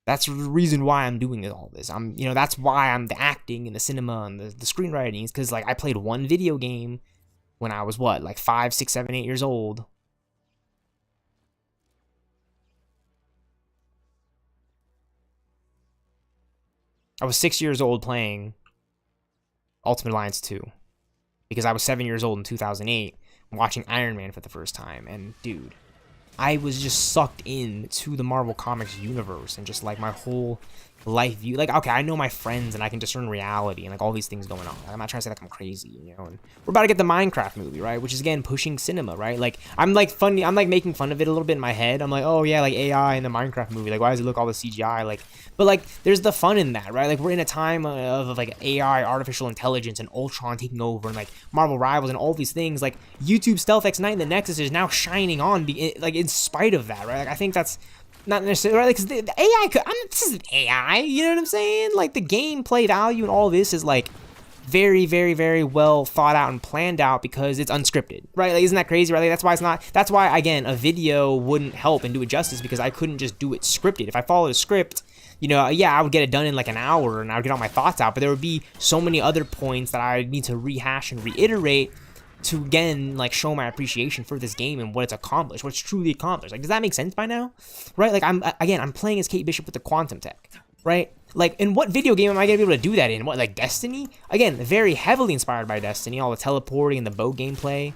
Speaker 3: That's the reason why I'm doing all this. You know, that's why I'm the acting and the cinema and the screenwriting, is because, like, I played one video game when I was, what, like 5, 6, 7, 8 years old. I was 6 years old playing Ultimate Alliance 2. Because I was 7 years old in 2008, watching Iron Man for the first time. And, dude, I was just sucked into the Marvel Comics universe and just, like, my whole life view. Like, okay, I know my friends and I can discern reality and, like, all these things going on. Like, I'm not trying to say, like, I'm crazy, you know. And we're about to get the Minecraft movie, right? Which is, again, pushing cinema, right? Like, I'm making fun of it a little bit in my head. I'm like, oh, yeah, like, AI in the Minecraft movie. Like, why does it look all the CGI? Like, but, like, there's the fun in that, right? Like, we're in a time of like, AI, artificial intelligence, and Ultron taking over, and, like, Marvel Rivals, and all these things. Like, YouTube stealthxknight and the Nexus is now shining on, like, in spite of that, right? Like, I think that's not necessarily, right? Because the AI, this isn't AI, you know what I'm saying? Like, the gameplay value and all this is, like, very, very, very well thought out and planned out because it's unscripted, right? Like, isn't that crazy, right? Like, that's why, again, a video wouldn't help and do it justice, because I couldn't just do it scripted. If I followed a script, you know, yeah, I would get it done in like an hour and I would get all my thoughts out, but there would be so many other points that I would need to rehash and reiterate to, again, like, show my appreciation for this game and what it's accomplished, what it's truly accomplished. Like, does that make sense by now? Right? Like, I'm playing as Kate Bishop with the Quantum Tech, right? Like, in what video game am I going to be able to do that in? What, like, Destiny? Again, very heavily inspired by Destiny, all the teleporting and the bow gameplay.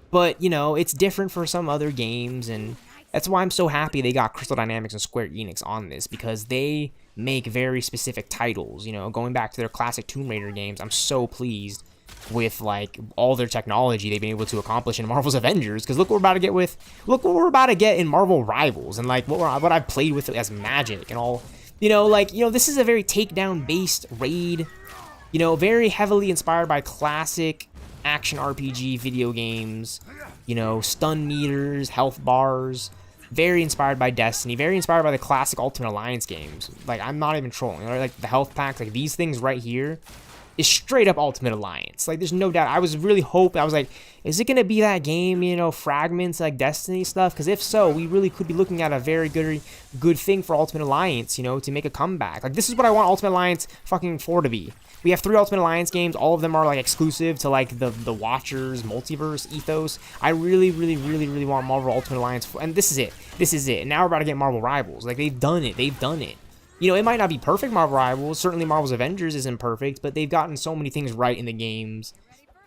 Speaker 3: But, you know, it's different for some other games, and that's why I'm so happy they got Crystal Dynamics and Square Enix on this, because they make very specific titles, you know, going back to their classic Tomb Raider games. I'm so pleased with, like, all their technology they've been able to accomplish in Marvel's Avengers, because look what we're about to get in Marvel Rivals, and, like, what I've played with as magic and all, you know, like, you know, this is a very takedown based raid, you know, very heavily inspired by classic action RPG video games, you know, stun meters, health bars, very inspired by Destiny, very inspired by the classic Ultimate Alliance games. Like, I'm not even trolling, right? Like, the health packs, like, these things right here is straight up Ultimate Alliance. Like, there's no doubt. I was really hoping, I was like, is it going to be that game, you know, fragments like Destiny stuff? Because if so, we really could be looking at a very good thing for Ultimate Alliance, you know, to make a comeback. Like, this is what I want Ultimate Alliance fucking 4 to be. We have 3 Ultimate Alliance games. All of them are, like, exclusive to, like, the Watchers multiverse ethos. I really, really, really, really want Marvel Ultimate Alliance 4. And this is it. This is it. And now we're about to get Marvel Rivals. Like, they've done it. They've done it. You know, it might not be perfect, Marvel Rivals. Certainly Marvel's Avengers isn't perfect, but they've gotten so many things right in the games,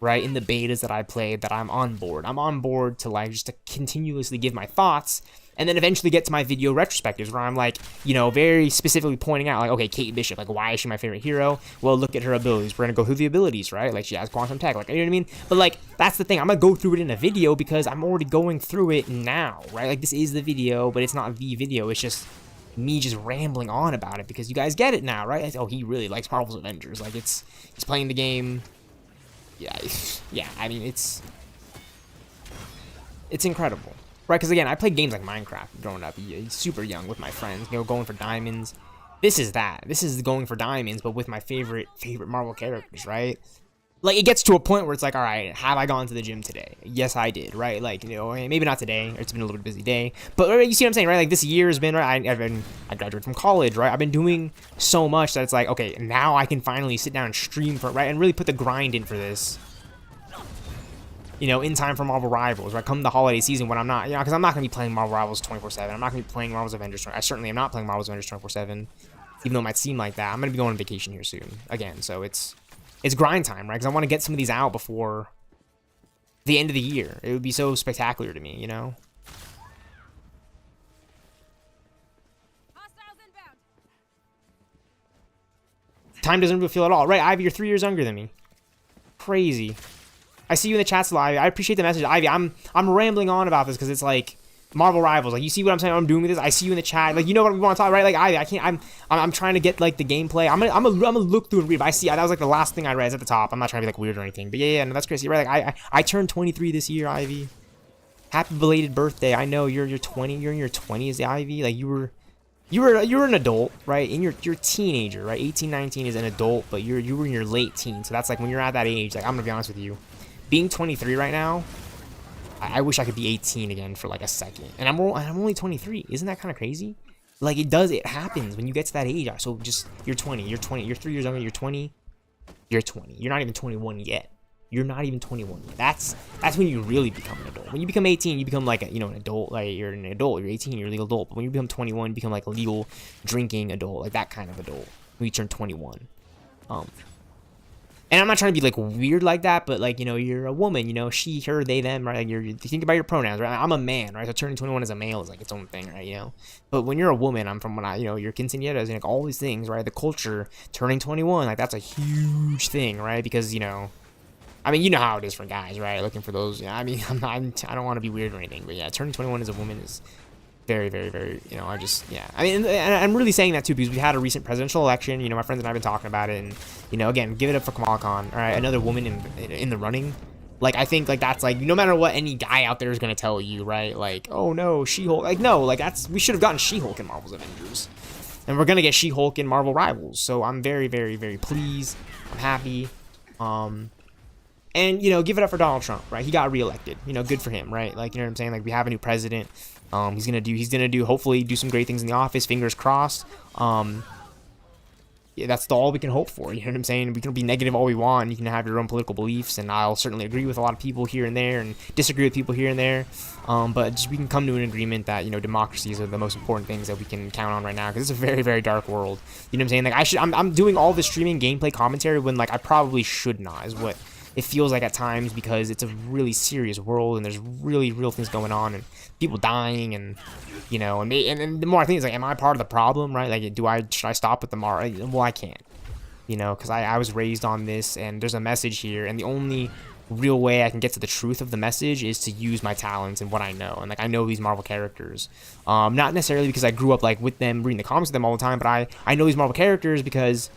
Speaker 3: right, in the betas that I played, that I'm on board. I'm on board to, like, just to continuously give my thoughts, and then eventually get to my video retrospectives where I'm, like, you know, very specifically pointing out, like, okay, Kate Bishop, like, why is she my favorite hero? Well, look at her abilities. We're gonna go through the abilities, right? Like, she has quantum tech, like, you know what I mean? But, like, that's the thing. I'm gonna go through it in a video because I'm already going through it now, right? Like, this is the video, but it's not the video. It's just me just rambling on about it because you guys get it now, right? Oh, he really likes Marvel's Avengers. Like, he's playing the game. Yeah, I mean, it's incredible, right? Because, again, I played games like Minecraft growing up, super young, with my friends, you know, going for diamonds. This is that. This is going for diamonds, but with my favorite Marvel characters, right? Like, it gets to a point where it's like, all right, have I gone to the gym today? Yes, I did, right? Like, you know, maybe not today. It's been a little bit busy day. But you see what I'm saying, right? Like, this year has been, right? I graduated from college, right? I've been doing so much that it's like, okay, now I can finally sit down and stream for it, right? And really put the grind in for this. You know, in time for Marvel Rivals, right? Come the holiday season when I'm not, you know, because I'm not going to be playing Marvel Rivals 24/7. I'm not going to be playing Marvel's Avengers. I certainly am not playing Marvel's Avengers 24/7, even though it might seem like that. I'm going to be going on vacation here soon, again, so it's grind time, right? Because I want to get some of these out before the end of the year. It would be so spectacular to me, you know?
Speaker 7: Hostiles inbound.
Speaker 3: Time doesn't really feel at all. Right, Ivy, you're 3 years younger than me. Crazy. I see you in the chat, Ivy. I appreciate the message, Ivy. I'm rambling on about this because it's like Marvel Rivals. Like, you see what I'm saying? What I'm doing with this. I see you in the chat. Like, you know what we want to talk, right? Like, Ivy, I can't. I'm trying to get like the gameplay. I'm gonna look through and read. But I see that was like the last thing I read at the top. I'm not trying to be like weird or anything. But yeah, no, that's crazy, right? Like, I turned 23 this year, Ivy. Happy belated birthday. I know you're 20. You're in your 20s, Ivy. Like, you're an adult, right? And you're a teenager, right? 18, 19 is an adult, but you were in your late teens. So that's like when you're at that age. Like, I'm gonna be honest with you, being 23 right now, I wish I could be 18 again for like a second. And I'm only 23. Isn't that kind of crazy? Like, it happens when you get to that age. So just you're 20. You're 3 years younger. You're 20. You're 20. You're not even 21 yet. You're not even 21 yet. That's when you really become an adult. When you become 18, you become like an adult. Like, you're an adult. You're 18. You're a legal adult. But when you become 21, you become like a legal drinking adult, like that kind of adult. When you turn 21. And I'm not trying to be like weird like that, but like, you're a woman, she, her, they, them, right? Like, you think about your pronouns, right? I'm a man, right? So turning 21 as a male is like its own thing, right? But when you're a woman, I'm from you're quinceañeras and like all these things, right? The culture, turning 21, like that's a huge thing, right? Because, I mean, you know how it is for guys, right? Looking for those, I mean, I don't want to be weird or anything, but yeah, turning 21 as a woman is very, very, very, I mean, and I'm really saying that too because we've had a recent presidential election. My friends and I have been talking about it, and again, give it up for Kamala Khan. All right, another woman in the running. Like, I think like that's like no matter what any guy out there is gonna tell you, right? Like, oh no, She-Hulk. Like, no, like we should have gotten She-Hulk in Marvel's Avengers, and we're gonna get She-Hulk in Marvel Rivals. So I'm very, very, very pleased. I'm happy. And give it up for Donald Trump, right? He got reelected. Good for him, right? Like, you know what I'm saying? Like, we have a new president. He's gonna do hopefully do some great things in the office. Fingers crossed. Yeah, that's all we can hope for. You know what I'm saying? We can be negative all we want. You can have your own political beliefs, and I'll certainly agree with a lot of people here and there, and disagree with people here and there. But we can come to an agreement that democracies are the most important things that we can count on right now, because it's a very, very dark world. You know what I'm saying? Like, I'm doing all this streaming gameplay commentary when like I probably should not. Is what it feels like at times, because it's a really serious world and there's really real things going on and people dying, and and the more I think, it's like, am I part of the problem, right? Like, should I stop with the well, I can't, because I was raised on this, and there's a message here, and the only real way I can get to the truth of the message is to use my talents and what I know. And like, I know these Marvel characters, not necessarily because I grew up like with them, reading the comics with them all the time, but I know these Marvel characters because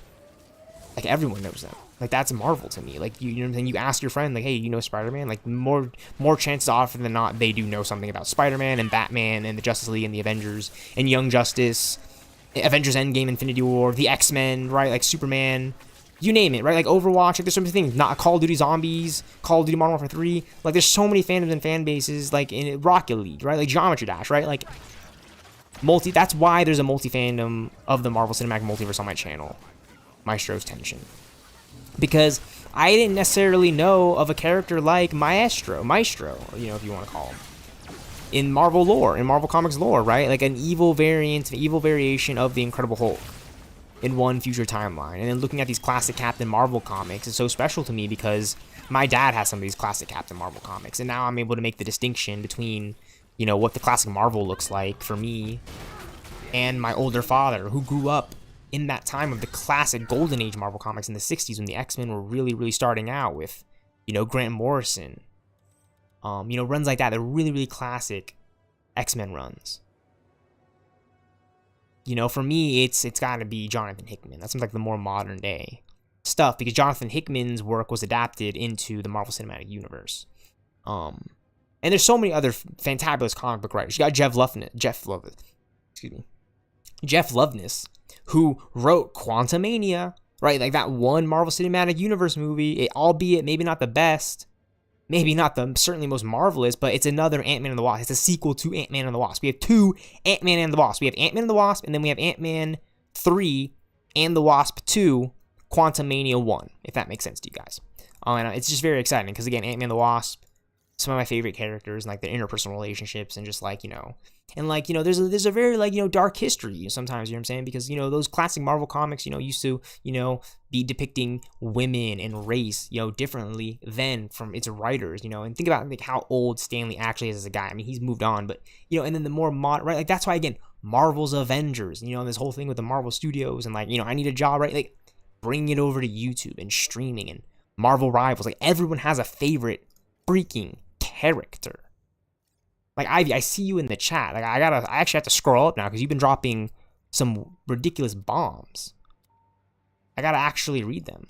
Speaker 3: like everyone knows them. Like, that's Marvel to me. Like, you know what I'm saying? You ask your friend, like, hey, you know Spider-Man? Like, more chances often than not, they do know something about Spider-Man and Batman and the Justice League and the Avengers and Young Justice, Avengers Endgame, Infinity War, the X-Men, right? Like, Superman, you name it, right? Like, Overwatch, like, there's so many things. Not Call of Duty Zombies, Call of Duty Modern Warfare 3. Like, there's so many fandoms and fan bases, like, in Rocket League, right? Like, Geometry Dash, right? Like, that's why there's a multi-fandom of the Marvel Cinematic Multiverse on my channel, Maestro's Tension. Because I didn't necessarily know of a character like Maestro, if you want to call him, in Marvel lore, in Marvel Comics lore, right? Like an evil variation of the Incredible Hulk in one future timeline. And then looking at these classic Captain Marvel comics is so special to me because my dad has some of these classic Captain Marvel comics, and now I'm able to make the distinction between, what the classic Marvel looks like for me and my older father, who grew up in that time of the classic Golden Age Marvel comics in the 60s when the X-Men were really, really starting out with, Grant Morrison. Runs like that. They're really, really classic X-Men runs. For me, it's got to be Jonathan Hickman. That seems like the more modern day stuff, because Jonathan Hickman's work was adapted into the Marvel Cinematic Universe. And there's so many other fantabulous comic book writers. You got Jeff Loveness, who wrote Quantumania, right? Like that one Marvel Cinematic Universe movie, albeit maybe not the best, maybe not the certainly most marvelous, but it's another Ant-Man and the Wasp. It's a sequel to Ant-Man and the Wasp. We have two Ant-Man and the Wasp. We have Ant-Man and the Wasp, and then we have Ant-Man 3 and the Wasp 2, Quantumania 1, if that makes sense to you guys. And it's just very exciting because, again, Ant-Man and the Wasp, some of my favorite characters, and like their interpersonal relationships, and just like, there's a very dark history sometimes, you know what I'm saying? Because, those classic Marvel comics, used to, be depicting women and race, differently than from its writers, and think about like how old Stan Lee actually is as a guy. I mean, he's moved on, but, and then the more modern, right? Like, that's why, again, Marvel's Avengers, and this whole thing with the Marvel Studios, and like, I need a job, right? Like, bring it over to YouTube and streaming and Marvel Rivals. Like, everyone has a favorite freaking character. Like, Ivy, I see you in the chat. Like, I actually have to scroll up now because you've been dropping some ridiculous bombs. I gotta actually read them.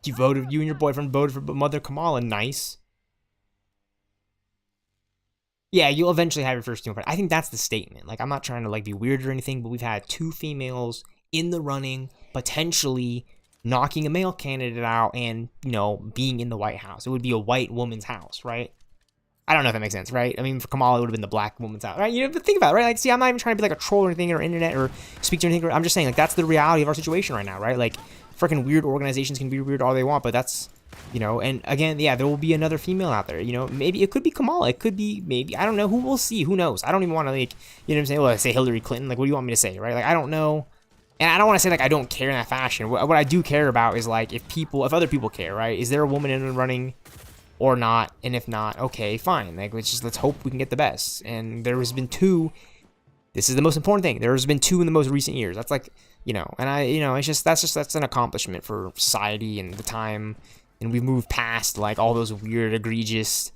Speaker 3: You and your boyfriend voted for Mother Kamala. Nice. Yeah, you'll eventually have your first female president. I think that's the statement. Like, I'm not trying to, like, be weird or anything, but we've had 2 females in the running, potentially knocking a male candidate out and, you know, being in the White House. It would be a white woman's house, right? I don't know if that makes sense, right? I mean, for Kamala, it would have been the black woman's house, right? You know, but think about it, right? Like, see, I'm not even trying to be like a troll or anything or internet or speak to anything. I'm just saying, like, that's the reality of our situation right now, right? Like, freaking weird organizations can be weird all they want, but that's, you know, and again, yeah, there will be another female out there, you know, maybe it could be Kamala, it could be, maybe, I don't know, who will see, who knows? I don't even want to, like, you know what I'm saying? Well, I say Hillary Clinton, like, what do you want me to say, right? Like, I don't know, and I don't want to say, like, I don't care in that fashion. What I do care about is, like, if other people care, right? Is there a woman in the running or not? And if not, okay, fine, like, let's hope we can get the best. And there has been 2, this is the most important thing, there has been 2 in the most recent years. That's like, you know, and you know, that's an accomplishment for society and the time, and we've moved past, like, all those weird, egregious,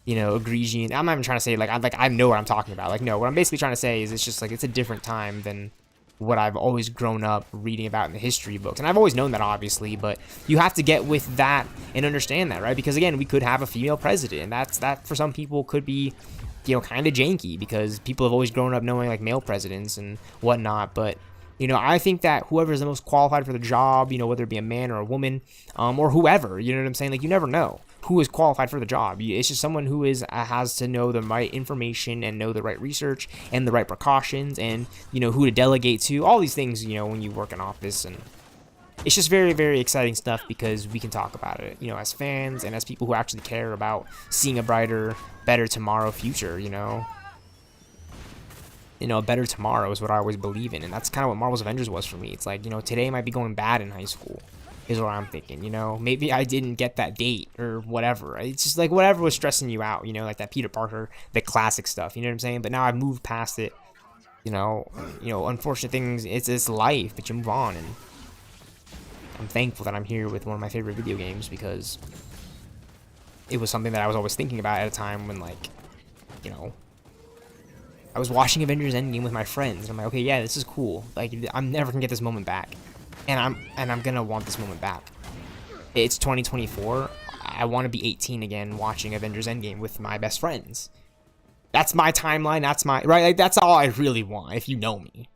Speaker 3: you know, I'm not even trying to say, like, I know what I'm talking about. Like, no, what I'm basically trying to say is it's just, like, it's a different time than what I've always grown up reading about in the history books. And I've always known that, obviously, but you have to get with that and understand that, right? Because, again, we could have a female president, and that for some people could be, you know, kind of janky, because people have always grown up knowing, like, male presidents and whatnot. But, you know, I think that whoever is the most qualified for the job, you know, whether it be a man or a woman, or whoever, you know what I'm saying? Like, you never know who is qualified for the job. It's just someone who has to know the right information and know the right research and the right precautions, and, you know, who to delegate to, all these things, you know, when you work in office. And it's just very, very exciting stuff because we can talk about it, you know, as fans and as people who actually care about seeing a brighter, better tomorrow future, you know. You know, a better tomorrow is what I always believe in, and that's kind of what Marvel's Avengers was for me. It's like, you know, today might be going bad in high school, is what I'm thinking, you know. Maybe I didn't get that date or whatever. It's just like whatever was stressing you out, you know, like that Peter Parker, the classic stuff, you know what I'm saying? But now I've moved past it, you know, unfortunate things, it's life, but you move on, and I'm thankful that I'm here with one of my favorite video games, because it was something that I was always thinking about at a time when, like, you know, I was watching Avengers Endgame with my friends, and I'm like, okay, yeah, this is cool. Like, I'm never gonna get this moment back, and I'm gonna want this moment back. It's 2024. I want to be 18 again, watching Avengers Endgame with my best friends. That's my timeline. That's my right. Like, that's all I really want. If you know me,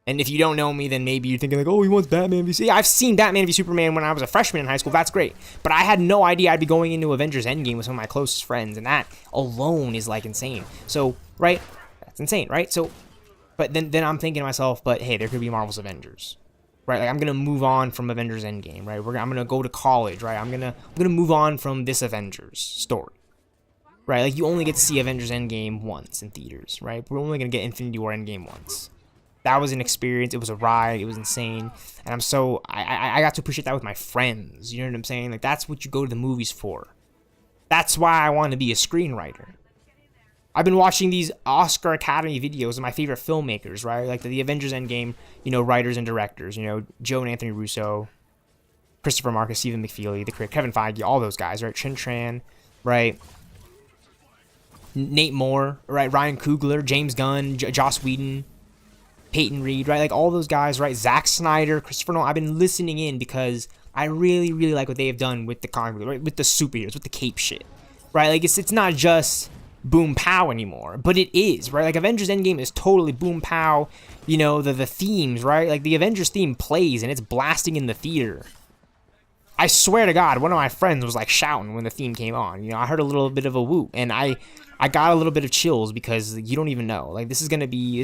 Speaker 3: and if you don't know me, then maybe you're thinking like, oh, he wants Batman v Superman. Yeah, I've seen Batman v Superman when I was a freshman in high school. That's great, but I had no idea I'd be going into Avengers Endgame with some of my closest friends, and that alone is, like, insane. So, right. It's insane, right? So, but then I'm thinking to myself, but hey, there could be Marvel's Avengers, right? Like, I'm gonna move on from Avengers Endgame, right? I'm gonna go to college, right? I'm gonna move on from this Avengers story, right? Like, you only get to see Avengers Endgame once in theaters, right? We're only gonna get Infinity War Endgame once. That was an experience. It was a ride. It was insane, and I got to appreciate that with my friends. You know what I'm saying? Like, that's what you go to the movies for. That's why I want to be a screenwriter. I've been watching these Oscar Academy videos of my favorite filmmakers, right? Like the Avengers Endgame, you know, writers and directors, you know, Joe and Anthony Russo, Christopher Marcus, Stephen McFeely, Kevin Feige, all those guys, right? Chin Tran, right? Nate Moore, right? Ryan Coogler, James Gunn, Joss Whedon, Peyton Reed, right? Like, all those guys, right? Zack Snyder, Christopher Nolan. I've been listening in because I really, really like what they have done with the comic, right? With the superheroes, with the cape shit, right? Like, it's not just boom pow anymore, but it is, right? Like, Avengers Endgame is totally boom pow, you know, the themes, right? Like, the Avengers theme plays and it's blasting in the theater. I swear to God, one of my friends was, like, shouting when the theme came on. You know, I heard a little bit of a whoop, and I got a little bit of chills, because you don't even know. Like, this is gonna be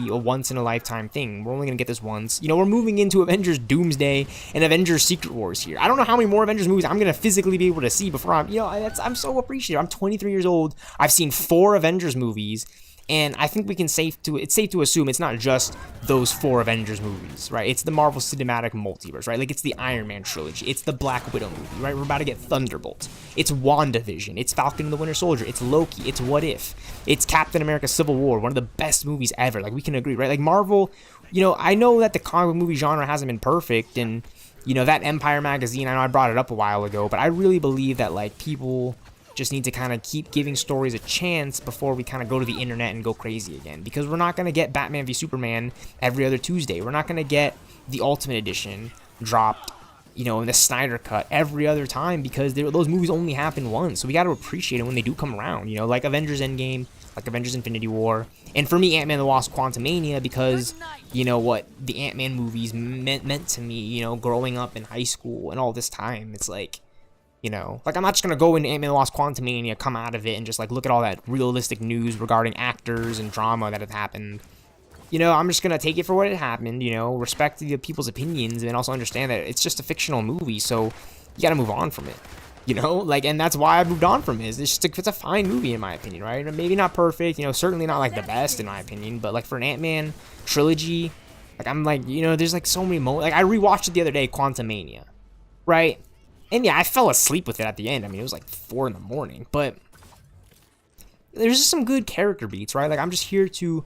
Speaker 3: a once in a lifetime thing. We're only gonna get this once. You know, we're moving into Avengers Doomsday and Avengers Secret Wars here. I don't know how many more Avengers movies I'm gonna physically be able to see before I'm so appreciative. I'm 23 years old. I've seen 4 Avengers movies, And I think it's safe to assume it's not just those 4 Avengers movies, right? It's the Marvel Cinematic Multiverse, right? Like, it's the Iron Man trilogy. It's the Black Widow movie, right? We're about to get Thunderbolts. It's WandaVision. It's Falcon and the Winter Soldier. It's Loki. It's What If. It's Captain America Civil War, one of the best movies ever. Like, we can agree, right? Like, Marvel, you know, I know that the comic movie genre hasn't been perfect, and, you know, that Empire magazine, I know I brought it up a while ago, but I really believe that, like, people just need to kind of keep giving stories a chance before we kind of go to the internet and go crazy again. Because we're not going to get Batman v Superman every other Tuesday. We're not going to get the Ultimate Edition dropped, you know, in the Snyder Cut every other time, because those movies only happen once. So we got to appreciate it when they do come around, you know, like Avengers Endgame, like Avengers Infinity War. And for me, Ant-Man and the Wasp Quantumania, because, you know, what the Ant-Man movies meant to me, you know, growing up in high school and all this time. It's like, you know, like, I'm not just going to go into Ant-Man and the Wasp Quantumania, come out of it, and just, like, look at all that realistic news regarding actors and drama that have happened. You know, I'm just going to take it for what it happened, you know, respect the people's opinions, and also understand that it's just a fictional movie, so you got to move on from it. You know, like, and that's why I moved on from it. It's a fine movie, in my opinion, right? Maybe not perfect, you know, certainly not, like, the best, in my opinion, but, like, for an Ant-Man trilogy, like, I'm, like, you know, there's, like, so many moments. Like, I rewatched it the other day, Quantumania, right? And yeah, I fell asleep with it at the end. I mean, it was like 4 in the morning, but there's just some good character beats, right? Like, I'm just here to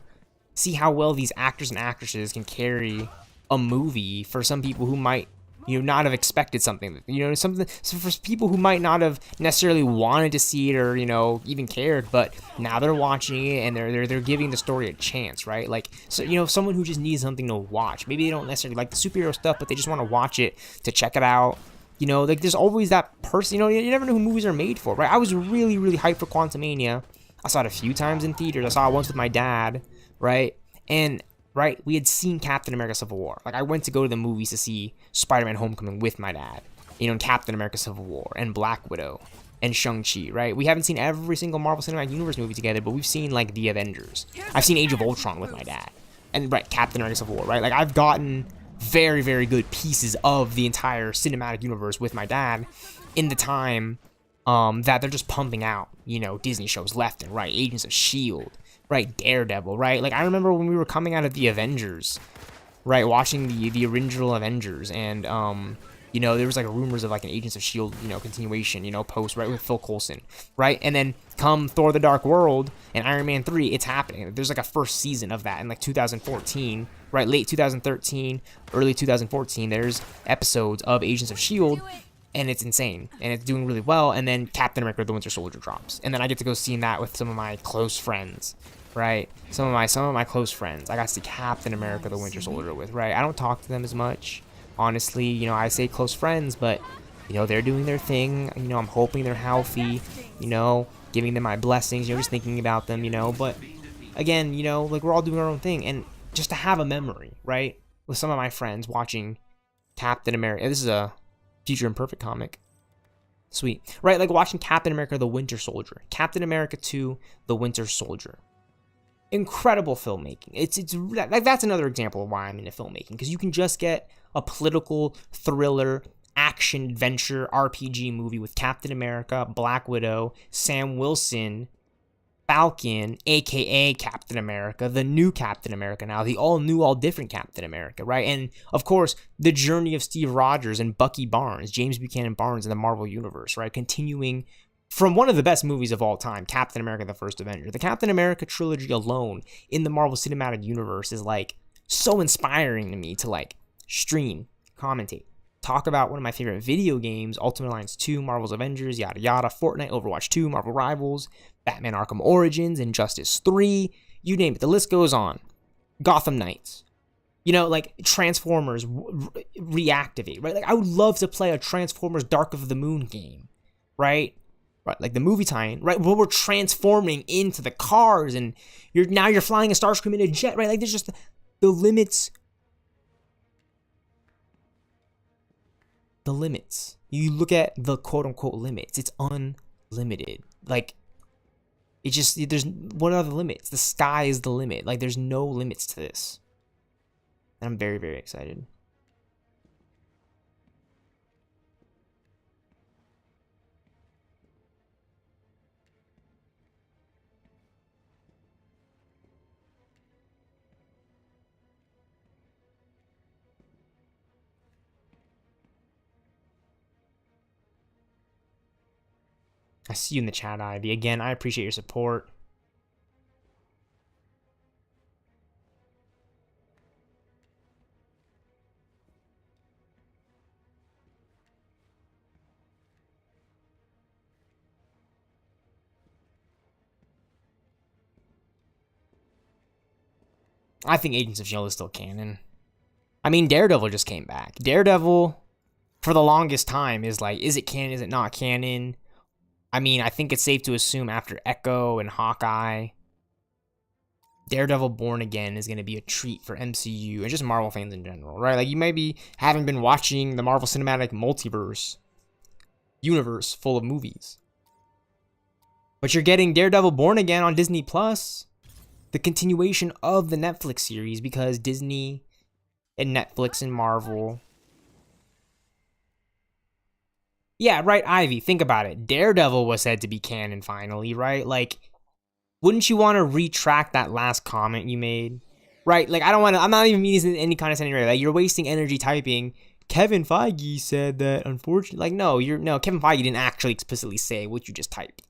Speaker 3: see how well these actors and actresses can carry a movie for some people who might, you know, not have expected something, you know, something. So for people who might not have necessarily wanted to see it or, you know, even cared, but now they're watching it and they're giving the story a chance, right? Like, so, you know, someone who just needs something to watch. Maybe they don't necessarily like the superhero stuff, but they just want to watch it to check it out. You know, like, there's always that person, you know, you never know who movies are made for, right? I was really, really hyped for Quantumania. I saw it a few times in theaters. I saw it once with my dad, right? And, right, we had seen Captain America Civil War. Like, I went to go to the movies to see Spider-Man Homecoming with my dad. You know, and Captain America Civil War, and Black Widow, and Shang-Chi, right? We haven't seen every single Marvel Cinematic Universe movie together, but we've seen, like, the Avengers. I've seen Age of Ultron with my dad. And, right, Captain America Civil War, right? Like, I've gotten very, very good pieces of the entire cinematic universe with my dad in the time that they're just pumping out, you know, Disney shows left and right. Agents of S.H.I.E.L.D., right? Daredevil, right? Like, I remember when we were coming out of the Avengers, right? Watching the original Avengers, and, you know, there was, like, rumors of, like, an Agents of S.H.I.E.L.D., you know, continuation, you know, post, right, with Phil Coulson, right? And then come Thor the Dark World and Iron Man 3, it's happening. There's, like, a first season of that in, like, 2014, right? Late 2013, early 2014, there's episodes of Agents of S.H.I.E.L.D., and it's insane, and it's doing really well. And then Captain America the Winter Soldier drops, and then I get to go see that with some of my close friends, right? Some of my close friends I got to see Captain America the Winter Soldier with, right? I don't talk to them as much, honestly. You know, I say close friends, but, you know, they're doing their thing. You know, I'm hoping they're healthy, you know, giving them my blessings, you know, just thinking about them, you know. But again, you know, like, we're all doing our own thing, and just to have a memory, right, with some of my friends watching Captain America. This is a Future Imperfect comic. Sweet. Right, like, watching Captain America the Winter Soldier. Captain America 2, The Winter Soldier. Incredible filmmaking. It's like, that's another example of why I'm into filmmaking, because you can just get a political thriller, action, adventure, RPG movie with Captain America, Black Widow, Sam Wilson, Falcon, aka Captain America, the new Captain America now, the all new, all different Captain America, right? And of course, the journey of Steve Rogers and Bucky Barnes, James Buchanan Barnes in the Marvel Universe, right? Continuing from one of the best movies of all time, Captain America: The First Avenger. The Captain America trilogy alone in the Marvel Cinematic Universe is, like, so inspiring to me to, like, stream, commentate, talk about one of my favorite video games, Ultimate Alliance 2, Marvel's Avengers, yada yada, Fortnite, Overwatch 2, Marvel Rivals, Batman Arkham Origins, Injustice 3, you name it, the list goes on. Gotham Knights. You know, like, Transformers Reactivate, right? Like, I would love to play a Transformers Dark of the Moon game, right? Right, like the movie tie-in, right? Where we're transforming into the cars, and you're flying a Starscream in a jet, right? Like, there's just the limits. The limits. You look at the quote-unquote limits. It's unlimited. Like, it just, what are the limits? The sky is the limit. Like, there's no limits to this. And I'm very, very excited. I see you in the chat, Ivy. Again, I appreciate your support. I think Agents of S.H.I.E.L.D. is still canon. I mean, Daredevil just came back. Daredevil, for the longest time, is like, is it canon, is it not canon? I mean, I think it's safe to assume after Echo and Hawkeye, Daredevil Born Again is going to be a treat for MCU and just Marvel fans in general, right? Like, you maybe haven't been watching the Marvel Cinematic Multiverse universe full of movies, but you're getting Daredevil Born Again on Disney Plus, the continuation of the Netflix series, because Disney and Netflix and Marvel. Yeah, right, Ivy, think about it. Daredevil was said to be canon finally, right? Like, wouldn't you want to retract that last comment you made? Right? Like, I'm not even meaning this in any condescending way. Like, you're wasting energy typing, Kevin Feige said that, unfortunately. Like, no, Kevin Feige didn't actually explicitly say what you just typed.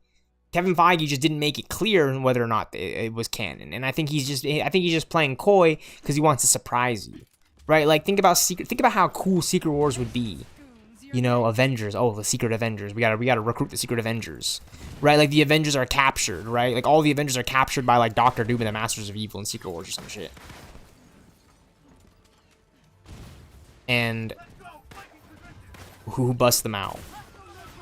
Speaker 3: Kevin Feige just didn't make it clear whether or not it was canon, and I think he's just playing coy because he wants to surprise you, right? Like, think about how cool Secret Wars would be, you know, Avengers. Oh, the Secret Avengers. We gotta recruit the Secret Avengers, right? Like, the Avengers are captured, right? Like, all the Avengers are captured by like Doctor Doom and the Masters of Evil in Secret Wars or some shit. And who busts them out?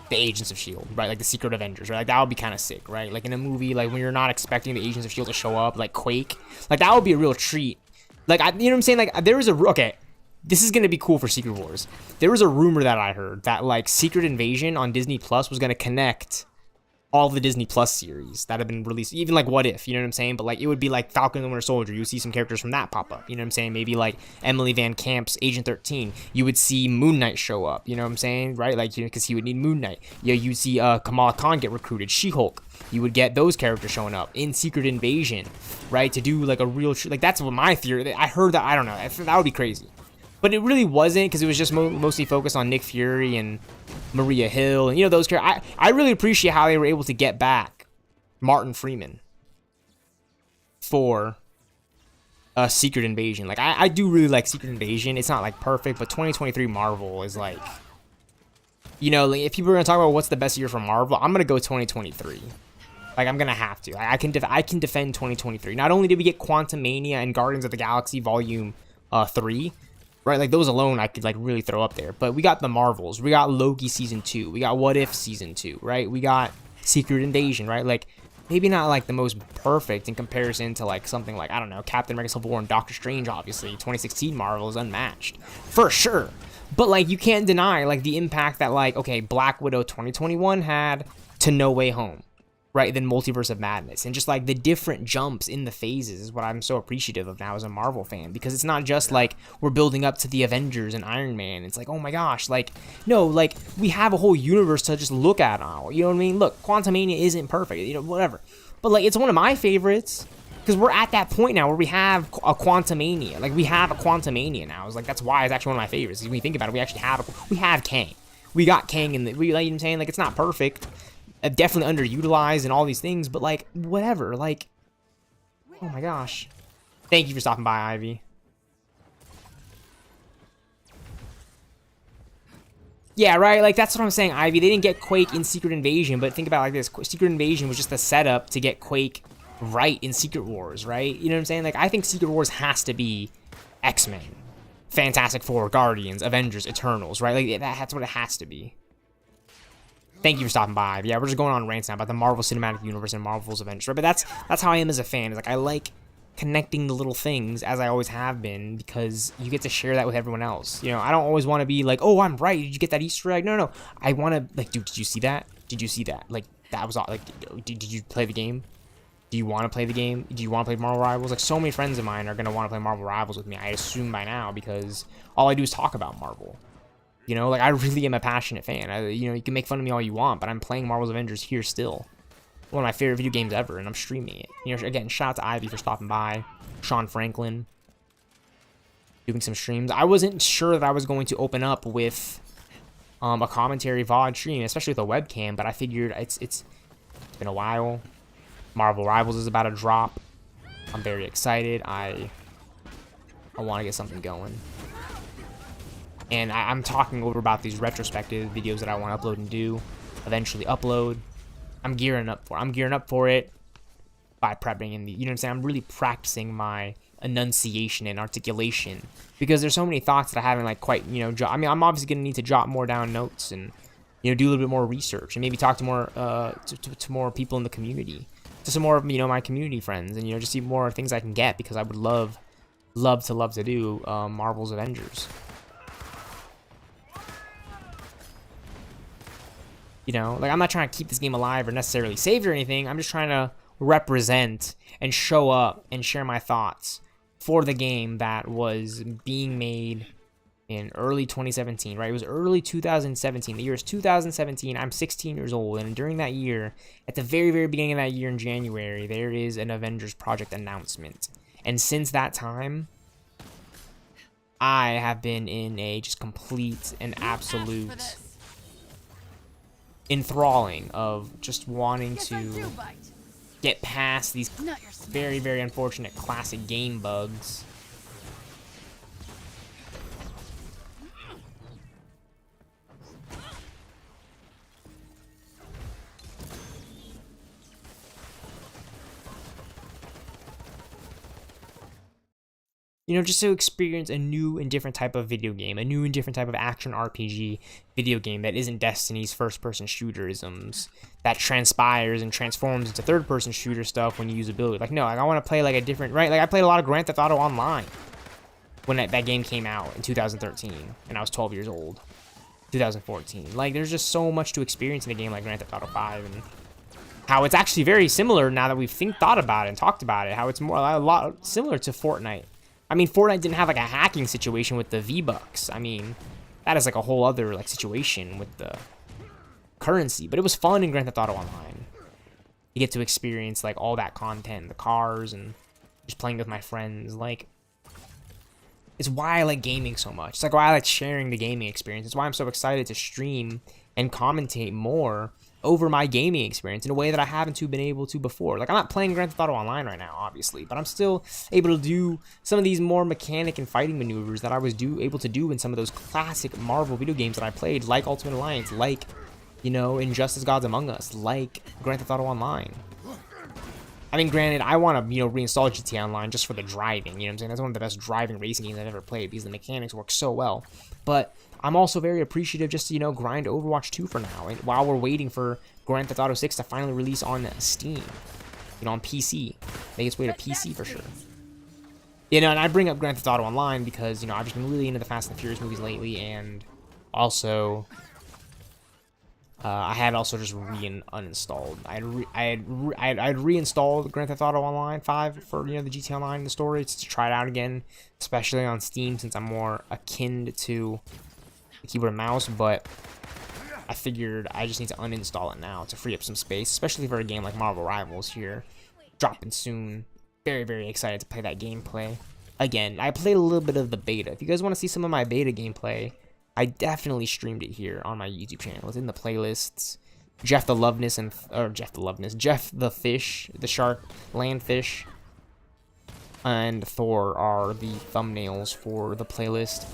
Speaker 3: The Agents of S.H.I.E.L.D., right? Like the Secret Avengers, right? Like, that would be kind of sick, right? Like, in a movie, like, when you're not expecting the Agents of S.H.I.E.L.D. to show up, like Quake, like, that would be a real treat. Like, you know what I'm saying? Like, there was okay, this is going to be cool for Secret Wars. There was a rumor that I heard that, like, Secret Invasion on Disney Plus was going to connect all the Disney Plus series that have been released, even like What If, you know what I'm saying? But like, it would be like Falcon and the Winter Soldier. You would see some characters from that pop up, you know what I'm saying? Maybe like Emily Van Camp's Agent 13. You would see Moon Knight show up, you know what I'm saying? Right? Like, you know, because he would need Moon Knight. Yeah, you'd see Kamala Khan get recruited, She-Hulk. You would get those characters showing up in Secret Invasion, right? To do like a real, like, that's what my theory, I heard that, I don't know, that would be crazy. But it really wasn't, because it was just mostly focused on Nick Fury and Maria Hill and, you know, those characters. I really appreciate how they were able to get back Martin Freeman for Secret Invasion. Like, I do really like Secret Invasion. It's not like perfect, but 2023 Marvel is like, you know, like, if people are gonna talk about what's the best year for Marvel, I'm gonna go 2023. Like, I'm gonna have to. I can defend 2023. Not only did we get Quantumania and Guardians of the Galaxy Volume 3. Right, like, those alone I could, like, really throw up there. But we got the Marvels. We got Loki Season 2. We got What If Season 2, right? We got Secret Invasion, right? Like, maybe not, like, the most perfect in comparison to, like, something like, I don't know, Captain America Civil War and Doctor Strange, obviously. 2016 Marvel is unmatched. For sure. But, like, you can't deny, like, the impact that, like, okay, Black Widow 2021 had to No Way Home. Right, then Multiverse of Madness, and just like the different jumps in the phases is what I'm so appreciative of now as a Marvel fan, because it's not just like we're building up to the Avengers and Iron Man. It's like, oh my gosh, like, no, like, we have a whole universe to just look at now. You know what I mean? Look, Quantumania isn't perfect, you know, whatever, but like, it's one of my favorites because we're at that point now where we have a Quantumania. Like, we have a Quantumania now. It's like, that's why it's actually one of my favorites. When you think about it, we actually have Kang. We got Kang in the, like, you know what I'm saying? Like, it's not perfect. Definitely underutilized and all these things, but like, whatever, like, oh my gosh. Thank you for stopping by, Ivy. Yeah, right, like, that's what I'm saying, Ivy. They didn't get Quake in Secret Invasion, but think about it like this. Secret Invasion was just a setup to get Quake right in Secret Wars, right? You know what I'm saying? Like, I think Secret Wars has to be X-Men, Fantastic Four, Guardians, Avengers, Eternals, right? Like, that's what it has to be. Thank you for stopping by. Yeah, we're just going on rants now about the Marvel Cinematic Universe and Marvel's Avengers, right? But that's how I am as a fan. It's like, I like connecting the little things, as I always have been, because you get to share that with everyone else. You know, I don't always want to be like, oh, I'm right. Did you get that Easter egg? No. I want to, like, dude, did you see that? Did you see that? Like, that was, like, did you play the game? Do you want to play the game? Do you want to play Marvel Rivals? Like, so many friends of mine are going to want to play Marvel Rivals with me, I assume by now, because all I do is talk about Marvel. You know, like, I really am a passionate fan. You know, you can make fun of me all you want, but I'm playing Marvel's Avengers here still. One of my favorite video games ever, and I'm streaming it. You know, again, shout out to Ivy for stopping by. Sean Franklin. Doing some streams. I wasn't sure that I was going to open up with a commentary VOD stream, especially with a webcam. But I figured it's been a while. Marvel Rivals is about to drop. I'm very excited. I want to get something going. And I'm talking over about these retrospective videos that I want to upload and do. Eventually upload. I'm gearing up for it by prepping in the, you know what I'm saying? I'm really practicing my enunciation and articulation because there's so many thoughts that I haven't like quite, you know, I mean, I'm obviously going to need to jot more down notes and, you know, do a little bit more research and maybe talk to more, to more people in the community, to some more of, you know, my community friends and, you know, just see more things I can get because I would love to do Marvel's Avengers. You know, like I'm not trying to keep this game alive or necessarily save it or anything. I'm just trying to represent and show up and share my thoughts for the game that was being made in early 2017, right? It was early 2017. The year is 2017. I'm 16 years old. And during that year, at the very, very beginning of that year in January, there is an Avengers project announcement. And since that time, I have been in a just complete and absolute enthralling of just wanting to get past these very, very unfortunate classic game bugs. You know, just to experience a new and different type of video game, a new and different type of action RPG video game that isn't Destiny's first-person shooterisms, that transpires and transforms into third-person shooter stuff when you use ability. Like, no, like, I want to play, like, a different, right? Like, I played a lot of Grand Theft Auto Online when that game came out in 2013, and I was 12 years old. 2014. Like, there's just so much to experience in a game like Grand Theft Auto 5, and how it's actually very similar now that we've thought about it and talked about it, how it's more a lot similar to Fortnite. I mean, Fortnite didn't have like a hacking situation with the V-Bucks. I mean, that is like a whole other like situation with the currency. But it was fun in Grand Theft Auto Online. You get to experience like all that content, the cars, and just playing with my friends. Like, it's why I like gaming so much. It's like why I like sharing the gaming experience. It's why I'm so excited to stream and commentate more over my gaming experience in a way that I haven't been able to before. Like, I'm not playing Grand Theft Auto Online right now, obviously, but I'm still able to do some of these more mechanic and fighting maneuvers that I was able to do in some of those classic Marvel video games that I played, like Ultimate Alliance, like, you know, Injustice Gods Among Us, like Grand Theft Auto Online. I mean, granted, I want to, you know, reinstall GTA Online just for the driving, you know what I'm saying? That's one of the best driving racing games I've ever played because the mechanics work so well. But I'm also very appreciative just to, you know, grind Overwatch 2 for now, and while we're waiting for Grand Theft Auto 6 to finally release on Steam, you know, on PC. Make its way to PC for sure. You know, and I bring up Grand Theft Auto Online because, you know, I've just been really into the Fast and Furious movies lately, and also I had also just uninstalled. I had reinstalled Grand Theft Auto Online 5 for, you know, the GTA Online, the story, to try it out again, especially on Steam since I'm more akin to the keyboard and mouse, but I figured I just need to uninstall it now to free up some space, especially for a game like Marvel Rivals here, dropping soon. Very, very excited to play that gameplay. Again, I played a little bit of the beta. If you guys want to see some of my beta gameplay, I definitely streamed it here on my YouTube channel. It's in the playlists. Jeff the Fish, the Shark, Landfish, and Thor are the thumbnails for the playlist.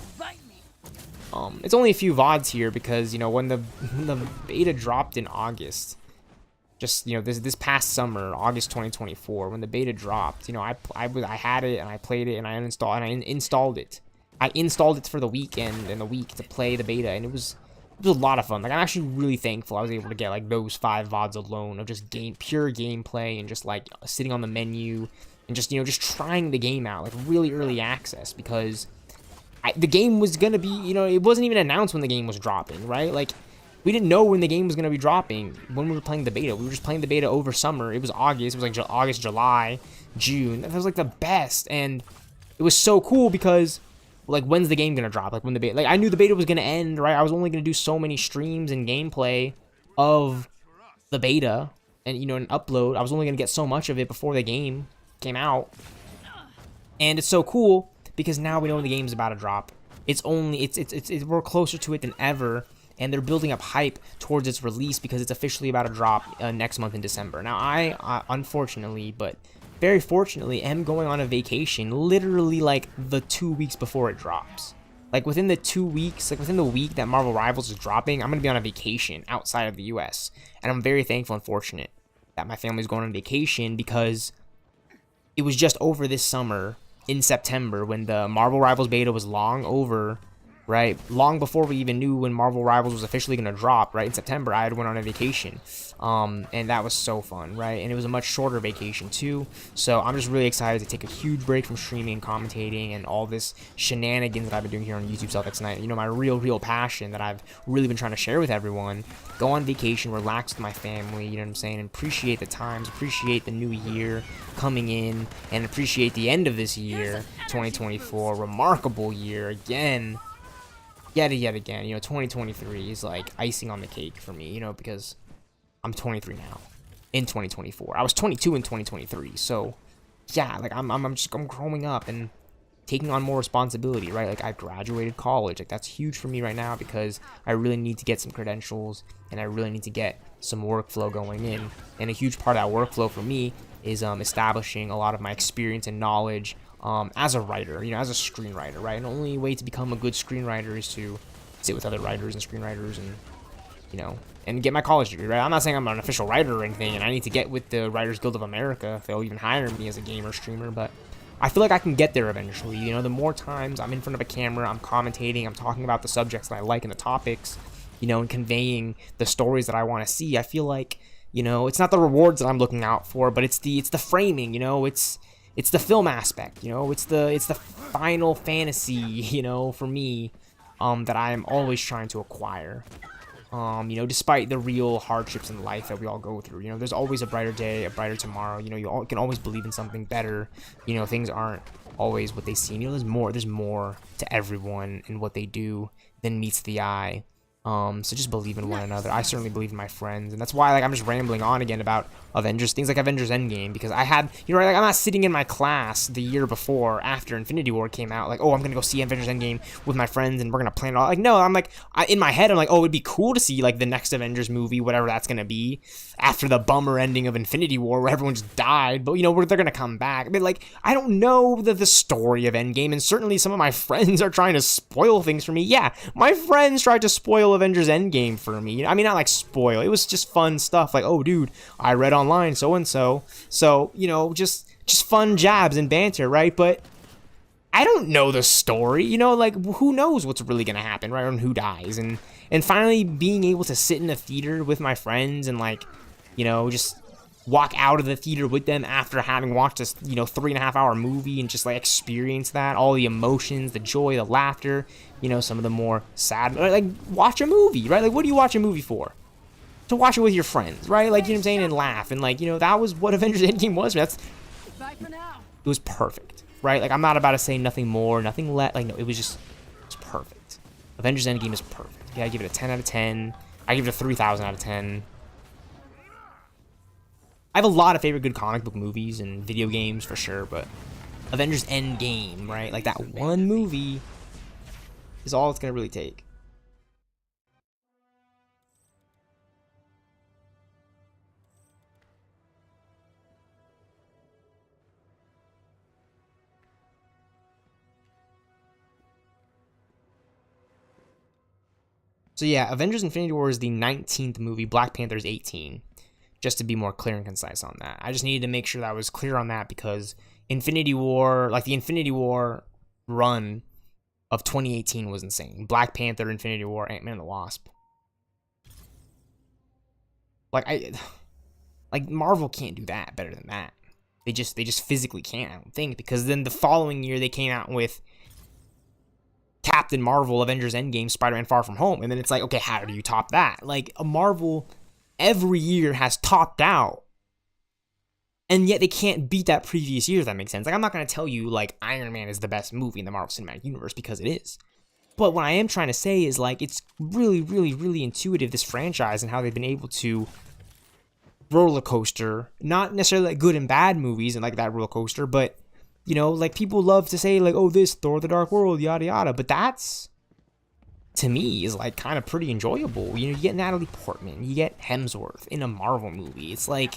Speaker 3: It's only a few VODs here because, you know, when the beta dropped in August, just, you know, this past summer, August 2024, when the beta dropped, you know, I had it and I played it and I installed it. I installed it for the weekend and the week to play the beta, and it was a lot of fun. Like, I'm actually really thankful I was able to get like those 5 VODs alone of just pure gameplay and just like sitting on the menu and just, you know, just trying the game out, like really early access, because the game was gonna be, you know, it wasn't even announced when the game was dropping, right? Like, we didn't know when the game was gonna be dropping when we were playing the beta. We were just playing the beta over summer. It was August. It was like August, July, June. That was like the best, and it was so cool because, like, when's the game gonna drop? Like, when the beta, like, I knew the beta was gonna end, right? I was only gonna do so many streams and gameplay of the beta, and, you know, an upload. I was only gonna get so much of it before the game came out, and it's so cool because now we know when the game's about to drop. It's we're closer to it than ever, and they're building up hype towards its release because it's officially about to drop next month in December. Now, I unfortunately, but very fortunately, am going on a vacation literally like the 2 weeks before it drops. Like within the 2 weeks, like within the week that Marvel Rivals is dropping, I'm going to be on a vacation outside of the US. And I'm very thankful and fortunate that my family's going on vacation, because it was just over this summer in September when the Marvel Rivals beta was long over, right? Long before we even knew when Marvel Rivals was officially going to drop, right? In September, I had went on a vacation. And that was so fun, right? And it was a much shorter vacation too. So I'm just really excited to take a huge break from streaming and commentating and all this shenanigans that I've been doing here on YouTube, stealthxknight. You know, my real passion that I've really been trying to share with everyone. Go on vacation, relax with my family, you know what I'm saying? And appreciate the times, appreciate the new year coming in, and appreciate the end of this year, 2024. Remarkable year again. Yet again, you know, 2023 is like icing on the cake for me, you know, because I'm 23 now in 2024. I was 22 in 2023. So yeah, like I'm growing up and taking on more responsibility, right? Like I graduated college. Like that's huge for me right now, because I really need to get some credentials and I really need to get some workflow going in. And a huge part of that workflow for me is establishing a lot of my experience and knowledge as a writer, you know, as a screenwriter, right? And the only way to become a good screenwriter is to sit with other writers and screenwriters and, you know, and get my college degree, right? I'm not saying I'm an official writer or anything, and I need to get with the Writers Guild of America if they'll even hire me as a gamer streamer, but I feel like I can get there eventually. You know, the more times I'm in front of a camera, I'm commentating, I'm talking about the subjects that I like and the topics, you know, and conveying the stories that I want to see, I feel like, you know, it's not the rewards that I'm looking out for, but it's the framing, you know, it's the film aspect, you know, it's the final fantasy, you know, for me, that I am always trying to acquire. You know, despite the real hardships in life that we all go through, you know, there's always a brighter day, a brighter tomorrow. You know, you can always believe in something better. You know, things aren't always what they seem. You know, there's more to everyone and what they do than meets the eye. So just believe in one another. I certainly believe in my friends, and that's why, like, I'm just rambling on again about Avengers, things like Avengers Endgame, because I had, you know, like, I'm not sitting in my class the year before, after Infinity War came out, like, oh, I'm gonna go see Avengers Endgame with my friends, and we're gonna plan it all. Like, no, I'm like, in my head, I'm like, oh, it'd be cool to see, like, the next Avengers movie, whatever that's gonna be, after the bummer ending of Infinity War, where everyone just died, but, you know, they're gonna come back. I mean, like, I don't know the story of Endgame, and certainly some of my friends are trying to spoil things for me. Yeah, my friends tried to spoil Avengers Endgame for me. I mean, not like spoil. It was just fun stuff. Like, oh, dude, I read online so and so. So, you know, just fun jabs and banter, right? But I don't know the story. You know, like, who knows what's really gonna happen, right? And who dies. And finally being able to sit in a theater with my friends and, like, you know, just walk out of the theater with them after having watched this, you know, 3.5-hour movie, and just, like, experience that, all the emotions, the joy, the laughter, you know, some of the more sad, like, watch a movie, right? Like, what do you watch a movie for? To watch it with your friends, right? Like, you know what I'm saying? And laugh. And, like, you know, that was what Avengers Endgame was. That's,
Speaker 2: Bye for now.
Speaker 3: it was perfect, right? Like, I'm not about to say nothing more, nothing less. Like, no, it was perfect. Avengers Endgame is perfect. Yeah, I give it a 10 out of 10. I give it a 3,000 out of 10. I have a lot of favorite good comic book movies and video games for sure, but Avengers Endgame, right? Like, that one movie is all it's gonna really take. So yeah, Avengers Infinity War is the 19th movie, Black Panther is 18. Just to be more clear and concise on that. I just needed to make sure that I was clear on that, because Infinity War, like the Infinity War run of 2018 was insane. Black Panther, Infinity War, Ant-Man and the Wasp. Like Marvel can't do that better than that. They just physically can't, I don't think, because then the following year they came out with Captain Marvel, Avengers Endgame, Spider-Man Far From Home, and then it's like, okay, how do you top that? Like, a Marvel every year has topped out, and yet they can't beat that previous year, if that makes sense. Like, I'm not going to tell you, like, Iron Man is the best movie in the Marvel Cinematic Universe, because it is. But what I am trying to say is, like, it's really, really, really intuitive, this franchise, and how they've been able to roller coaster, not necessarily like good and bad movies and like that roller coaster, but, you know, like, people love to say, like, oh, this, Thor the Dark World, yada, yada, but that's to me is like kind of pretty enjoyable. You know, you get Natalie Portman, you get Hemsworth in a Marvel movie. It's like,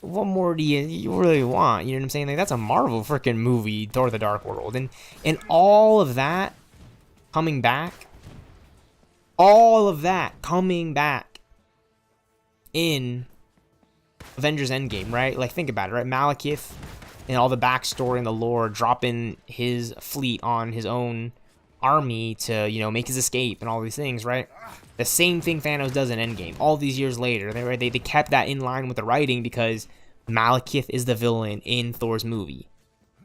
Speaker 3: what more do you really want? You know what I'm saying? Like, that's a Marvel freaking movie, Thor: The Dark World, and all of that coming back, in Avengers Endgame, right? Like, think about it, right? Malekith and all the backstory and the lore, dropping his fleet on his own army to, you know, make his escape and all these things, right? The same thing Thanos does in Endgame. All these years later, they kept that in line with the writing because Malekith is the villain in Thor's movie.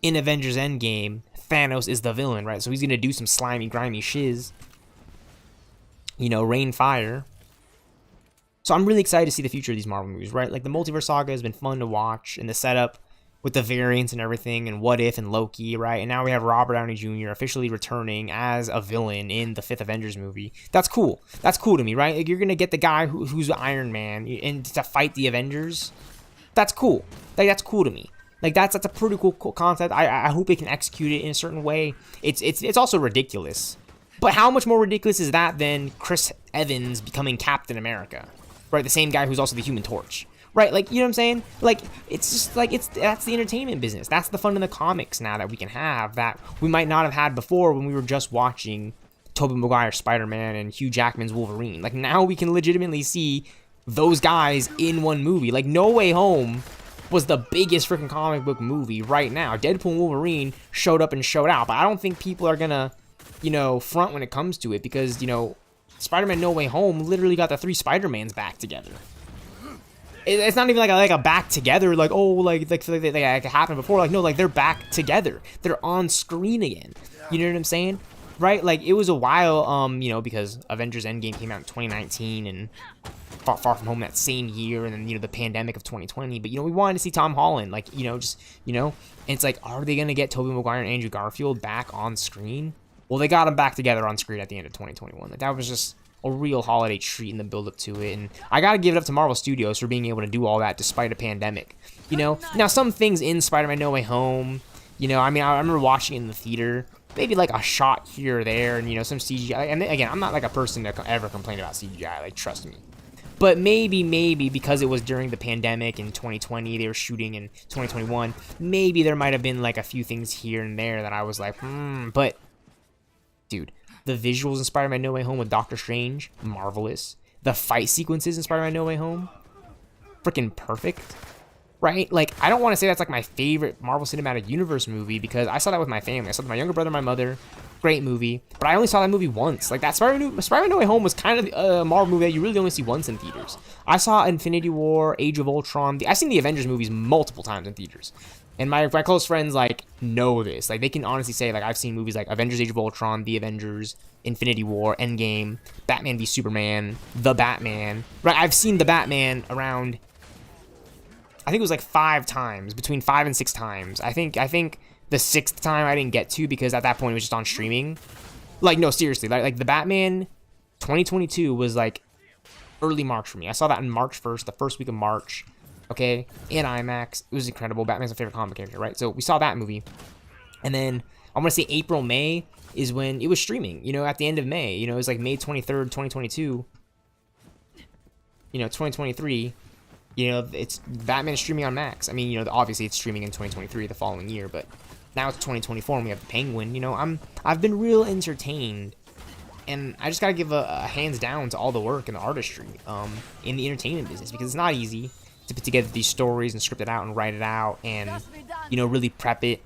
Speaker 3: In Avengers Endgame, Thanos is the villain, right? So he's gonna do some slimy, grimy shiz. You know, rain fire. So I'm really excited to see the future of these Marvel movies, right? Like, the Multiverse Saga has been fun to watch, and the setup with the variants and everything, and What If and Loki, right? And now we have Robert Downey Jr. officially returning as a villain in the 5th Avengers movie. That's cool. That's cool to me, right? Like, you're gonna get the guy who's Iron Man and to fight the Avengers. That's cool. Like, that's cool to me. Like, that's a pretty cool concept. I hope they can execute it in a certain way. It's also ridiculous. But how much more ridiculous is that than Chris Evans becoming Captain America? Right? The same guy who's also the Human Torch. Right, like, you know what I'm saying? Like, it's just, like, that's the entertainment business. That's the fun in the comics now that we can have that we might not have had before when we were just watching Tobey Maguire's Spider-Man and Hugh Jackman's Wolverine. Like, now we can legitimately see those guys in one movie. Like, No Way Home was the biggest freaking comic book movie right now. Deadpool and Wolverine showed up and showed out, but I don't think people are gonna, you know, front when it comes to it because, you know, Spider-Man No Way Home literally got the 3 Spider-Mans back together. It's not even like a back together, like, oh, like it happened before. Like, no, like, they're back together. They're on screen again. You know what I'm saying? Right? Like, it was a while, you know, because Avengers Endgame came out in 2019 and Far From Home that same year, and then, you know, the pandemic of 2020. But, you know, we wanted to see Tom Holland, like, you know, just, you know, and it's like, are they going to get Tobey Maguire and Andrew Garfield back on screen? Well, they got them back together on screen at the end of 2021. Like, that was just a real holiday treat in the build-up to it, and I gotta give it up to Marvel Studios for being able to do all that despite a pandemic. You know, now some things in Spider-Man No Way Home, you know, I mean, I remember watching it in the theater, maybe like a shot here or there, and, you know, some CGI, and again, I'm not like a person that ever complained about CGI, like, trust me. But maybe because it was during the pandemic in 2020, they were shooting in 2021, maybe there might have been like a few things here and there that I was like, but, dude, the visuals in Spider-Man No Way Home with Doctor Strange, marvelous. The fight sequences in Spider-Man No Way Home, freaking perfect. Right? Like, I don't want to say that's like my favorite Marvel Cinematic Universe movie because I saw that with my family. I saw it with my younger brother and my mother. Great movie. But I only saw that movie once. Like, that Spider-Man No Way Home was kind of a Marvel movie that you really only see once in theaters. I saw Infinity War, Age of Ultron. I've seen the Avengers movies multiple times in theaters. And my close friends, like, know this. Like, they can honestly say, like, I've seen movies like Avengers Age of Ultron, The Avengers, Infinity War, Endgame, Batman v Superman, The Batman. Right, I've seen The Batman around, I think it was like 5 times, between 5 and 6 times. I think the 6th time I didn't get to because at that point it was just on streaming. Like, no, seriously. Like The Batman 2022 was, like, early March for me. I saw that on March 1st, the first week of March. Okay, in IMAX. It was incredible. Batman's my favorite comic character, right? So we saw that movie. And then I'm going to say April, May is when it was streaming, you know, at the end of May. You know, it was like May 23rd, 2022. You know, 2023. You know, it's Batman streaming on Max. I mean, you know, obviously it's streaming in 2023, the following year, but now it's 2024 and we have the Penguin. You know, I've been real entertained. And I just got to give a hands down to all the work and the artistry in the entertainment business because it's not easy to put together these stories and script it out and write it out and, you know, really prep it,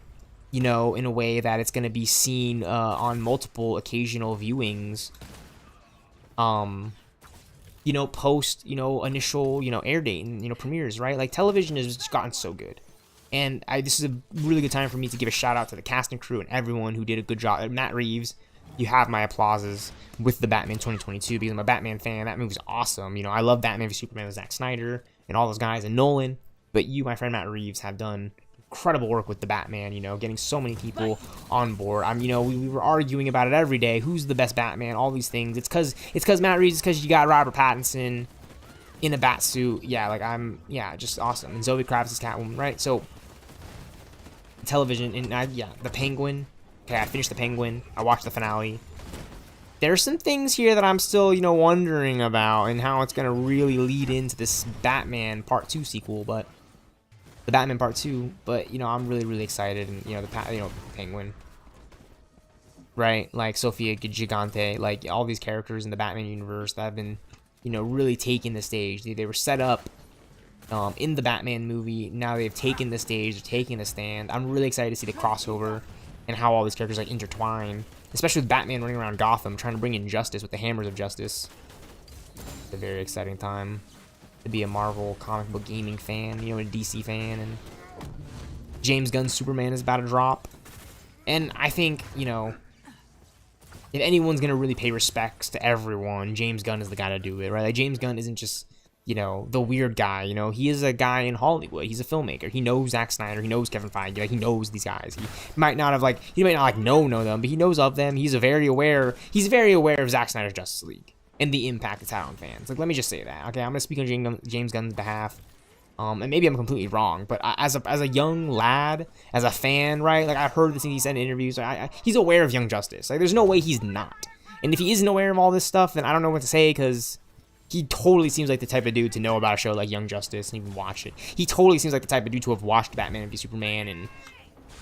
Speaker 3: you know, in a way that it's going to be seen on multiple occasional viewings, you know, post, you know, initial, you know, air date and, you know, premieres, right? Like, television has just gotten so good. And this is a really good time for me to give a shout out to the cast and crew and everyone who did a good job. Matt Reeves, you have my applauses with the Batman 2022 because I'm a Batman fan. That movie's awesome. You know, I love Batman v Superman with Zack Snyder and all those guys and Nolan, but you, my friend Matt Reeves, have done incredible work with the Batman, you know, getting so many people on board. You know, we were arguing about it every day. Who's the best Batman? All these things. It's because Matt Reeves, it's because you got Robert Pattinson in a bat suit. Yeah, like, just awesome. And Zoe Kravitz is Catwoman, right? So, television, and the Penguin. Okay, I finished the Penguin. I watched the finale. there's some things here that I'm still, you know, wondering about and how it's gonna really lead into this Batman Part 2 sequel, but the Batman Part 2. But you know, I'm really excited, and you know, Penguin, right? Like Sofia Gigante, like all these characters in the Batman universe that have been, you know, really taking the stage. They were set up in the Batman movie. Now they've taken the stage, they're taking the stand. I'm really excited to see the crossover and how all these characters like intertwine, especially with Batman running around Gotham trying to bring in justice with the hammers of justice. It's a very exciting time to be a Marvel comic book gaming fan, you know, a DC fan. And James Gunn's Superman is about to drop, and I think, you know, if anyone's gonna really pay respects to everyone, James Gunn is the guy to do it, right? Like, James Gunn isn't just, you know, the weird guy. You know, he is a guy in Hollywood. He's a filmmaker. He knows Zack Snyder. He knows Kevin Feige. Like, he knows these guys. He might not know them, but he knows of them. He's very aware of Zack Snyder's Justice League and the impact it's had on fans. Like, let me just say that. Okay, I'm gonna speak on James Gunn's behalf. And maybe I'm completely wrong, but as a young lad, as a fan, right? Like, I've heard the things he said in interviews. He's aware of Young Justice. Like, there's no way he's not. And if he isn't aware of all this stuff, then I don't know what to say, because he totally seems like the type of dude to know about a show like Young Justice and even watch it. He totally seems like the type of dude to have watched Batman v Superman, and,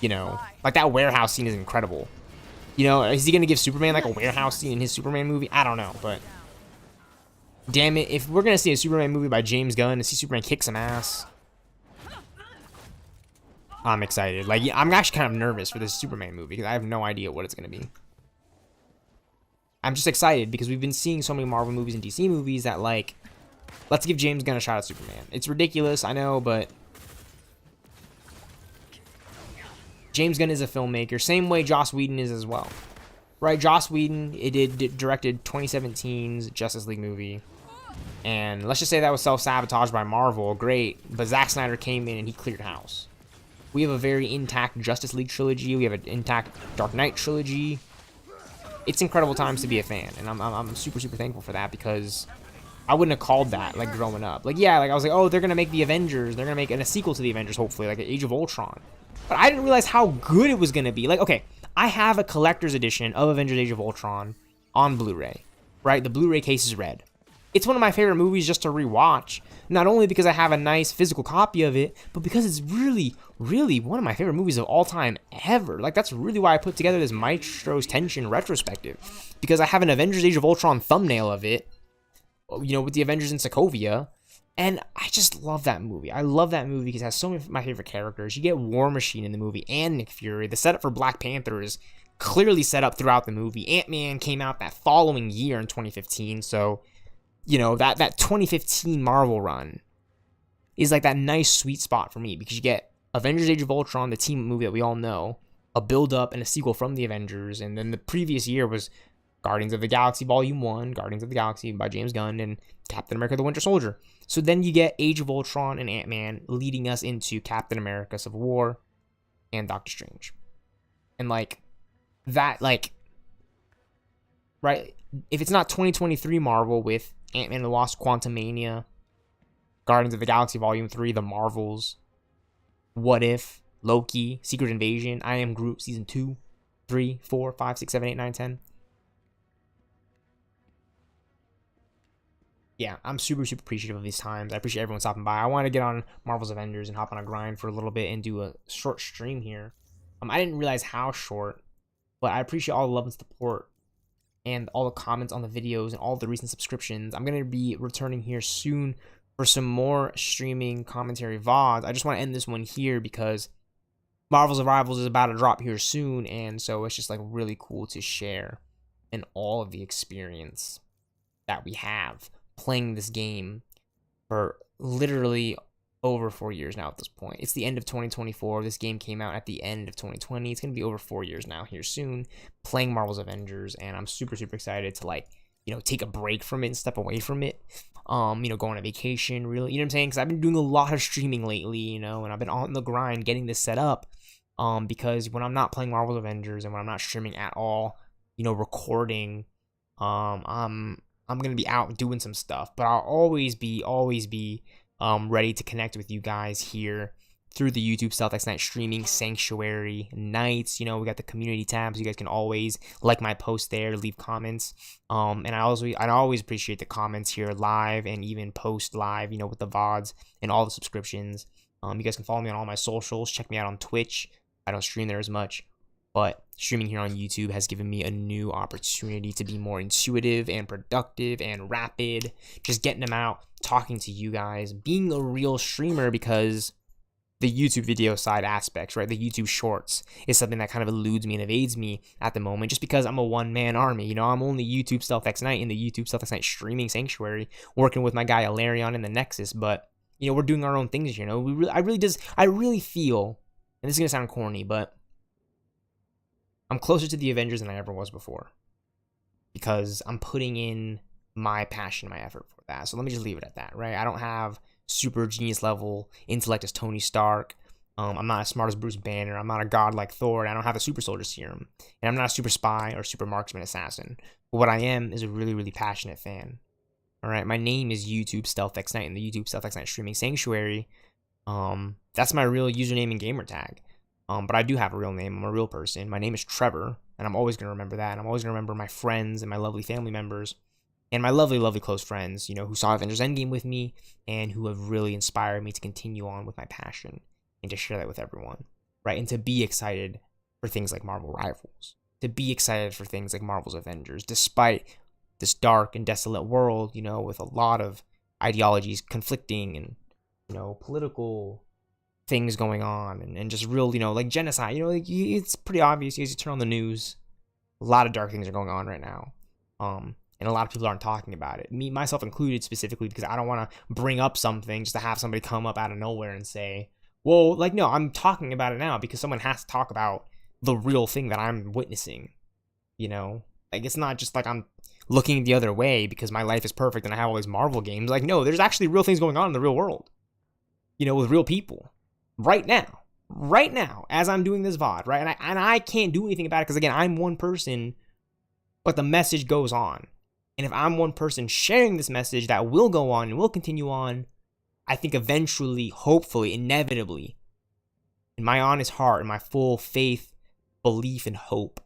Speaker 3: you know, like, that warehouse scene is incredible. You know, is he gonna give Superman like a warehouse scene in his Superman movie? I don't know, but damn it, if we're gonna see a Superman movie by James Gunn and see Superman kick some ass, I'm excited. Like, I'm actually kind of nervous for this Superman movie because I have no idea what it's gonna be. I'm just excited because we've been seeing so many Marvel movies and DC movies that, like, let's give James Gunn a shot at Superman. It's ridiculous, I know, but James Gunn is a filmmaker, same way Joss Whedon is as well. Right, Joss Whedon, directed 2017's Justice League movie. And let's just say that was self-sabotaged by Marvel, great. But Zack Snyder came in and he cleared house. We have a very intact Justice League trilogy. We have an intact Dark Knight trilogy. It's incredible times to be a fan. And I'm super thankful for that, because I wouldn't have called that, like, growing up. Like, yeah, like, I was like, oh, they're going to make the Avengers. They're going to make a sequel to the Avengers, hopefully, like Age of Ultron. But I didn't realize how good it was going to be. Like, okay, I have a collector's edition of Avengers Age of Ultron on Blu-ray, right? The Blu-ray case is red. It's one of my favorite movies just to rewatch, not only because I have a nice physical copy of it, but because it's really one of my favorite movies of all time ever. Like, that's really why I put together this Maestro's Tension retrospective, because I have an Avengers Age of Ultron thumbnail of it, you know, with the Avengers in Sokovia, and I just love that movie. I love that movie because it has so many of my favorite characters. You get War Machine in the movie and Nick Fury. The setup for Black Panther is clearly set up throughout the movie. Ant-Man came out that following year in 2015, so, you know, that 2015 Marvel run is like that nice sweet spot for me, because you get Avengers Age of Ultron, the team movie that we all know, a build-up and a sequel from the Avengers, and then the previous year was Guardians of the Galaxy Volume 1, Guardians of the Galaxy by James Gunn, and Captain America the Winter Soldier. So then you get Age of Ultron and Ant-Man leading us into Captain America Civil War and Doctor Strange. And, like, that, like, right, if it's not 2023 Marvel with Ant-Man and the Wasp, Quantumania, Guardians of the Galaxy Volume 3, The Marvels, What If, Loki, Secret Invasion, I Am Groot Season 2, 3, 4, 5, 6, 7, 8, 9, 10. Yeah, I'm super appreciative of these times. I appreciate everyone stopping by. I want to get on Marvel's Avengers and hop on a grind for a little bit and do a short stream here. I didn't realize how short, but I appreciate all the love and support and all the comments on the videos and all the recent subscriptions. I'm going to be returning here soon for some more streaming commentary VODs. I just want to end this one here because Marvel's Arrivals is about to drop here soon, and so it's just, like, really cool to share in all of the experience that we have playing this game for literally over 4 years now at this point. It's the end of 2024. This game came out at the end of 2020. It's going to be over 4 years now here soon, playing Marvel's Avengers, and I'm super excited to, like, you know, take a break from it and step away from it. You know, go on a vacation, really, you know what I'm saying? Because I've been doing a lot of streaming lately, you know, and I've been on the grind getting this set up, because when I'm not playing Marvel's Avengers and when I'm not streaming at all, you know, recording, I'm going to be out doing some stuff, but I'll always be ready to connect with you guys here through the YouTube StealthxKnight streaming sanctuary nights. You know, we got the community tabs. You guys can always like my post there, leave comments. And I always appreciate the comments here live and even post live, you know, with the VODs and all the subscriptions. You guys can follow me on all my socials. Check me out on Twitch. I don't stream there as much, but streaming here on YouTube has given me a new opportunity to be more intuitive and productive and rapid. Just getting them out, talking to you guys, being a real streamer, because the YouTube video side aspects, right? The YouTube shorts is something that kind of eludes me and evades me at the moment, just because I'm a one-man army. You know, I'm only YouTube StealthxKnight in the YouTube StealthxKnight streaming sanctuary, working with my guy Alarion in the Nexus. But you know, we're doing our own things. You know, I really feel, and this is gonna sound corny, but I'm closer to the Avengers than I ever was before, because I'm putting in my passion, my effort for that. So let me just leave it at that, right? I don't have super genius level intellect as Tony Stark. I'm not as smart as Bruce Banner. I'm not a god like Thor. And I don't have a super soldier serum. And I'm not a super spy or super marksman assassin. But what I am is a really, really passionate fan. All right, my name is YouTube StealthxKnight in the YouTube StealthxKnight streaming sanctuary. That's my real username and gamer tag. But I do have a real name. I'm a real person. My name is Trevor, and I'm always gonna remember that. And I'm always gonna remember my friends and my lovely family members. And my lovely, lovely close friends, you know, who saw Avengers Endgame with me and who have really inspired me to continue on with my passion and to share that with everyone, right? And to be excited for things like Marvel Rivals, to be excited for things like Marvel's Avengers, despite this dark and desolate world, you know, with a lot of ideologies conflicting and, you know, political things going on and just real, you know, like genocide, you know, like it's pretty obvious as you turn on the news, a lot of dark things are going on right now. And a lot of people aren't talking about it. Me, myself included, specifically, because I don't want to bring up something just to have somebody come up out of nowhere and say, well, like, no, I'm talking about it now because someone has to talk about the real thing that I'm witnessing. You know, like, it's not just like I'm looking the other way because my life is perfect and I have all these Marvel games. Like, no, there's actually real things going on in the real world, you know, with real people right now, as I'm doing this VOD, right? And I can't do anything about it because, again, I'm one person, but the message goes on. And if I'm one person sharing this message that will go on and will continue on, I think eventually, hopefully, inevitably, in my honest heart and my full faith, belief, and hope,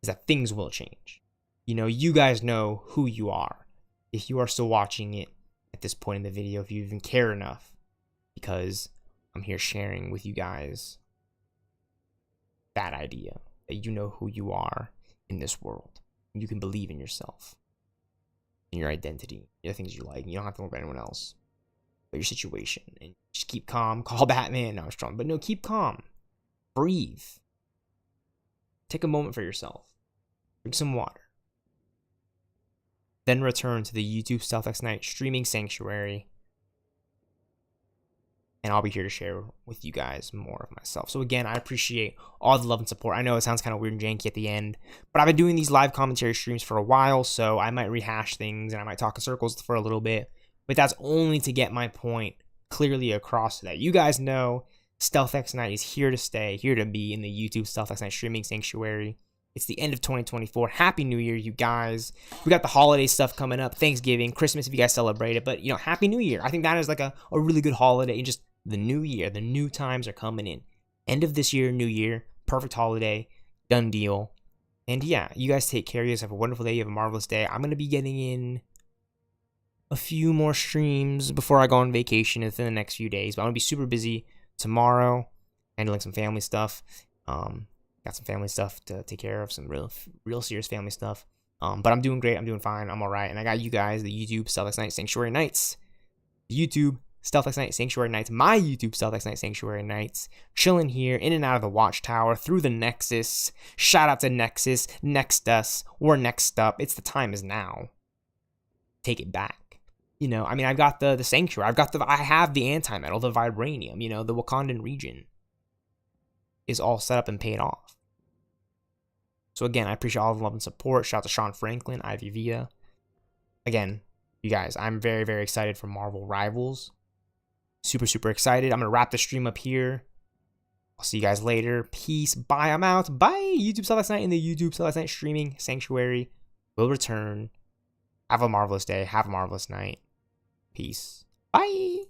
Speaker 3: is that things will change. You know, you guys know who you are. If you are still watching it at this point in the video, if you even care enough, because I'm here sharing with you guys that idea, that you know who you are in this world. You can believe in yourself, in your identity, the things you like. You don't have to worry about anyone else but your situation. And just keep calm. Call Batman. No, I'm strong. But no, keep calm. Breathe. Take a moment for yourself. Drink some water. Then return to the YouTube StealthxKnight streaming sanctuary. And I'll be here to share with you guys more of myself. So again, I appreciate all the love and support. I know it sounds kind of weird and janky at the end, but I've been doing these live commentary streams for a while, so I might rehash things and I might talk in circles for a little bit, but that's only to get my point clearly across, so that you guys know StealthxKnight is here to stay, here to be in the YouTube StealthxKnight streaming sanctuary. It's the end of 2024. Happy New Year, you guys. We got the holiday stuff coming up, Thanksgiving, Christmas if you guys celebrate it, but you know, Happy New Year. I think that is like a really good holiday, and just the new year, the new times are coming in. End of this year, new year, perfect holiday, done deal. And yeah, you guys take care. You guys have a wonderful day. You have a marvelous day. I'm going to be getting in a few more streams before I go on vacation within the next few days. But I'm going to be super busy tomorrow, handling some family stuff. Got some family stuff to take care of, some real serious family stuff. But I'm doing great. I'm doing fine. I'm all right. And I got you guys, the YouTube StealthxKnight Sanctuary Nights. YouTube StealthxKnight Sanctuary Nights, my YouTube StealthxKnight Sanctuary Nights, chilling here in and out of the WatchTower through the Nexus. Shout out to Nexus, next us, or next up. It's the time is now. Take it back. You know, I mean, I've got the Sanctuary. I have the anti-metal, the vibranium. You know, the Wakandan region is all set up and paid off. So again, I appreciate all the love and support. Shout out to Sean Franklin, Ivy Via. Again, you guys, I'm very, very excited for Marvel Rivals. Super, super excited. I'm going to wrap the stream up here. I'll see you guys later. Peace. Bye. I'm out. Bye. YouTube StealthxKnight in the YouTube StealthxKnight streaming sanctuary will return. Have a marvelous day. Have a marvelous night. Peace. Bye.